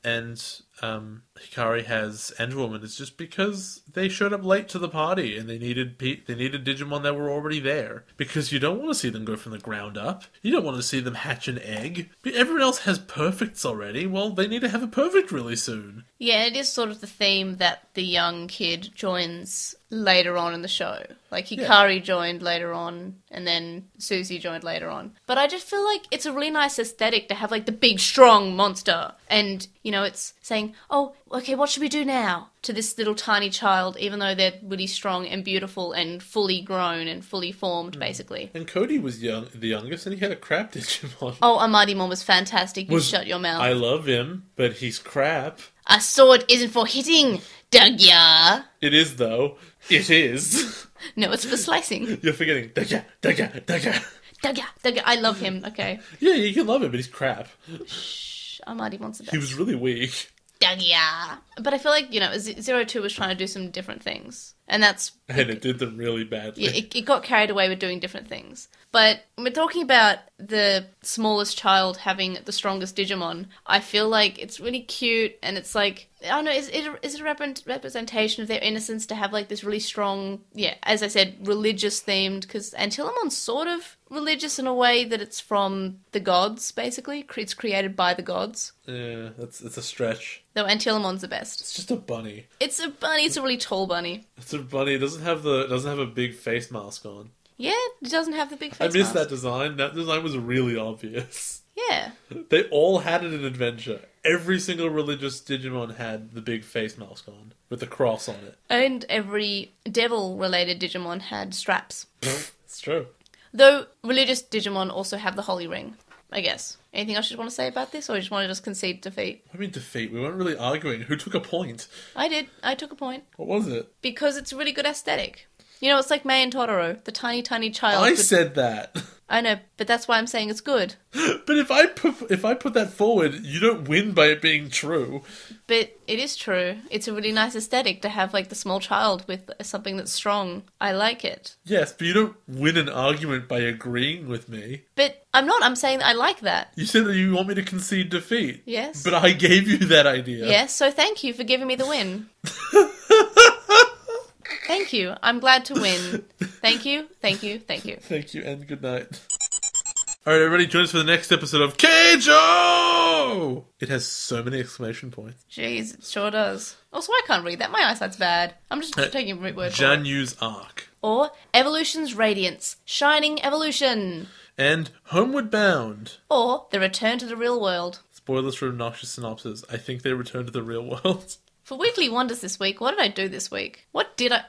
S3: Hikari has Androwoman, is just because they showed up late to the party and they needed Digimon that were already there. Because you don't want to see them go from the ground up. You don't want to see them hatch an egg. But everyone else has perfects already. Well, they need to have a perfect really soon.
S2: Yeah, it is sort of the theme that the young kid joins later on in the show. Like, Hikari joined later on, and then Suzy joined later on. But I just feel like it's a really nice aesthetic to have, like, the big, strong monster. And, you know, it's saying, oh, okay, what should we do now? To this little tiny child, even though they're really strong and beautiful and fully grown and fully formed, basically.
S3: And Cody was the youngest, and he had a crap Digimon.
S2: Oh, Amadimon was fantastic. You shut your mouth.
S3: I love him, but he's crap.
S2: A sword isn't for hitting, Dagya.
S3: It is, though. It is.
S2: No, it's for slicing.
S3: You're forgetting. Dagya.
S2: Dagya. I love him, okay.
S3: Yeah, you can love him, but he's crap.
S2: Shh, Amadimon's the best.
S3: He was really weak.
S2: Dagya. But I feel like, you know, 02 was trying to do some different things. And
S3: it did them really badly.
S2: Yeah, it got carried away with doing different things. But when we're talking about the smallest child having the strongest Digimon, I feel like it's really cute, and it's like, I don't know, is it a representation of their innocence to have like this really strong, as I said, religious themed, because Antillamon's sort of religious in a way that it's from the gods, basically. It's created by the gods.
S3: Yeah, it's a stretch.
S2: Though Antillamon's the best.
S3: It's just a bunny.
S2: It's a bunny, it's a really tall bunny.
S3: It's a bunny, it doesn't have a big face mask on.
S2: Yeah, it doesn't have the big face
S3: I missed
S2: mask.
S3: that design. That design was really obvious.
S2: Yeah.
S3: They all had it in Adventure. Every single religious Digimon had the big face mask on, with the cross on it.
S2: And every devil-related Digimon had straps.
S3: It's true.
S2: Though religious Digimon also have the holy ring, I guess. Anything else you want to say about this, or you just want to just concede defeat?
S3: I mean defeat? We weren't really arguing. Who took a point?
S2: I did. I took a point.
S3: What was it?
S2: Because it's a really good aesthetic. You know, it's like Mei and Totoro, the tiny, tiny child.
S3: I said that.
S2: I know, but that's why I'm saying it's good.
S3: But if I put that forward, you don't win by it being true.
S2: But it is true. It's a really nice aesthetic to have, like, the small child with something that's strong. I like it.
S3: Yes, but you don't win an argument by agreeing with me.
S2: But I'm not. I'm saying that I like that.
S3: You said that you want me to concede defeat.
S2: Yes.
S3: But I gave you that idea.
S2: Yes, so thank you for giving me the win. Thank you. I'm glad to win. Thank you, thank you, thank you.
S3: Thank you, and good night. Alright, everybody, join us for the next episode of Keijo! It has so many exclamation points.
S2: Jeez, it sure does. Also, I can't read that. My eyesight's bad. I'm just taking word for it.
S3: Janyu's Arc.
S2: Or Evolution's Radiance. Shining Evolution.
S3: And Homeward Bound.
S2: Or The Return to the Real World.
S3: Spoilers for Obnoxious Synopsis. I think they return to the real world.
S2: For Weekly Wonders this week, what did I do this week? What did I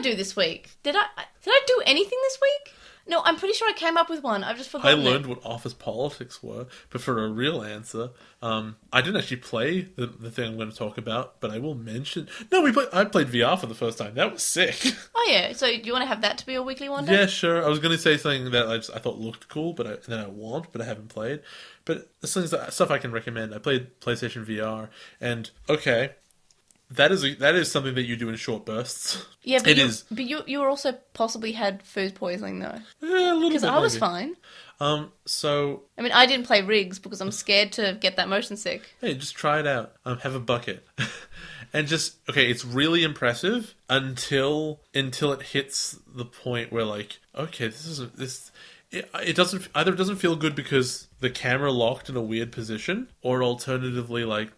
S2: do this week? Did I do anything this week? No, I'm pretty sure I came up with one. I've just forgotten.
S3: I learned what office politics were, but for a real answer, I didn't actually play the thing I'm going to talk about, but I will mention... No, I played VR for the first time. That was sick.
S2: Oh, yeah. So do you want to have that to be your Weekly Wonder?
S3: Yeah, sure. I was going to say something that I thought looked cool, but I haven't played. But stuff I can recommend. I played PlayStation VR, and okay... That is something that you do in short bursts.
S2: Yeah, but
S3: But
S2: you also possibly had food poisoning though.
S3: Yeah, a little bit.
S2: Because I was fine.
S3: So
S2: I mean, I didn't play Rigs because I'm scared to get that motion sick.
S3: Hey, just try it out. Have a bucket, and it's really impressive until it hits the point where like, okay, it doesn't feel good because the camera locked in a weird position, or alternatively like.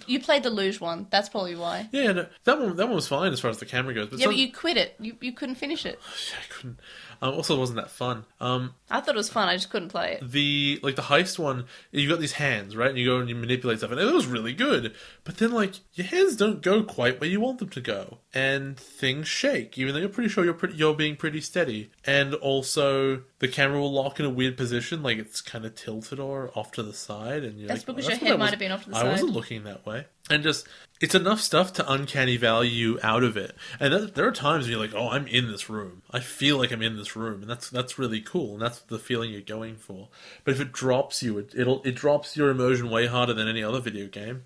S2: You played the luge one. That's probably why.
S3: Yeah, no, that one was fine as far as the camera goes. But
S2: but you quit it. You couldn't finish it.
S3: I couldn't. Also, it wasn't that fun.
S2: I thought it was fun. I just couldn't play it.
S3: The heist one, you got these hands, right? And you go and you manipulate stuff, and it was really good. But then, like, your hands don't go quite where you want them to go, and things shake, even though you're pretty sure you're being pretty steady. And also, the camera will lock in a weird position, like it's kind of tilted or off to the side, and
S2: That's because your head might have been off to the side.
S3: I wasn't looking that way. And just, it's enough stuff to uncanny valley you out of it. And there are times when you're like, oh, I'm in this room. I feel like I'm in this room. And that's really cool. And that's the feeling you're going for. But if it drops you, it drops your immersion way harder than any other video game.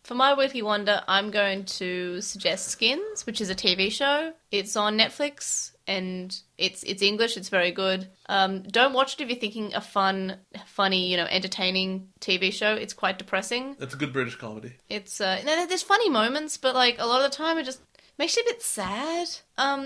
S2: For my Weekly Wonder, I'm going to suggest Skins, which is a TV show. It's on Netflix, and it's English. It's very good. Don't watch it if you're thinking a funny, entertaining TV show. It's quite depressing.
S3: It's a good British comedy.
S2: It's there's funny moments, but like a lot of the time it just makes you a bit sad.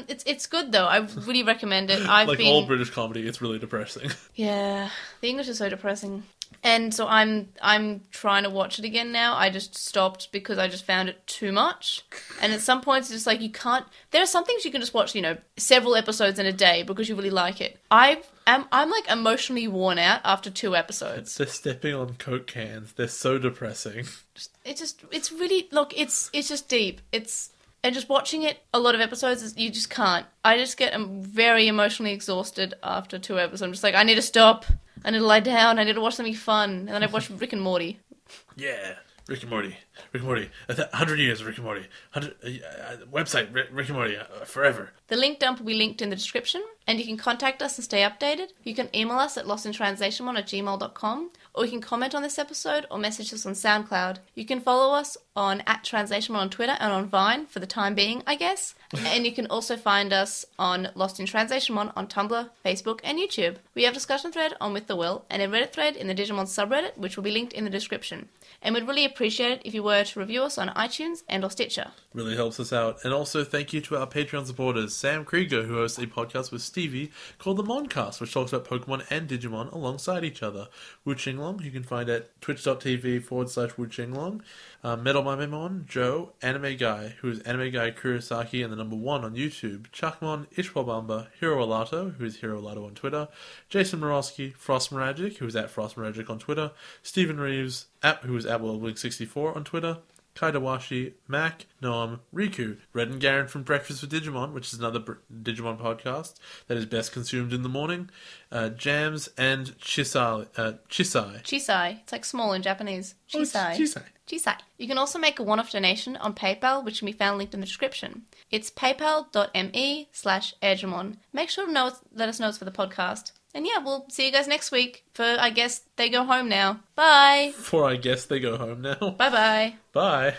S2: It's good though. I really recommend it.
S3: All British comedy, it's really depressing.
S2: Yeah, the English is so depressing. And so I'm trying to watch it again now. I just stopped because I just found it too much. And at some points, it's just like you can't... There are some things you can just watch, several episodes in a day because you really like it. I'm like emotionally worn out after 2 episodes.
S3: They're stepping on Coke cans. They're so depressing.
S2: It's really... Look, it's just deep. And just watching it, a lot of episodes, you just can't. I just get very emotionally exhausted after 2 episodes. I'm just like, I need to stop. I need to lie down. I need to watch something fun. And then I watch Rick and Morty.
S3: Yeah, Rick and Morty. 100 years of Rick and Morty. Website, Rick and Morty, forever.
S2: The link dump will be linked in the description, and you can contact us and stay updated. You can email us at LostinTranslationmon@gmail.com, or you can comment on this episode or message us on SoundCloud. You can follow us on @TranslationMon on Twitter and on Vine for the time being, I guess. And you can also find us on Lost in Translationmon on Tumblr, Facebook, and YouTube. We have a discussion thread on With the Will and a Reddit thread in the Digimon subreddit, which will be linked in the description. And we'd really appreciate it if you were to review us on iTunes and or Stitcher.
S3: Really helps us out. And also thank you to our Patreon supporters, Sam Krieger, who hosts a podcast with Stevie called The Moncast, which talks about Pokemon and Digimon alongside each other. Wu Qinglong, you can find at twitch.tv/Wu Qinglong. Metal Mamemon, Joe, Anime Guy, who is Anime Guy Kurosaki and the number 1 on YouTube, Chuckmon, Ishwabamba, Hiro Alato, who is Hiro Alato on Twitter, Jason Morosky, Frostmeragic, who is at Frostmeragic on Twitter, Stephen Reeves, who is Apple64 on Twitter, Kaidawashi, Mac, Noam, Riku, Red and Garen from Breakfast with Digimon, which is another Digimon podcast that is best consumed in the morning, Jams, and Chisai.
S2: Chisai. It's like small in Japanese. Chisai.
S3: Chisai.
S2: Chisai. You can also make a one-off donation on PayPal, which can be found linked in the description. It's paypal.me/Edgemon. Make sure to let us know it's for the podcast. And yeah, we'll see you guys next week for, I guess, They Go Home Now. Bye!
S3: For I guess they go home now.
S2: Bye-bye.
S3: Bye.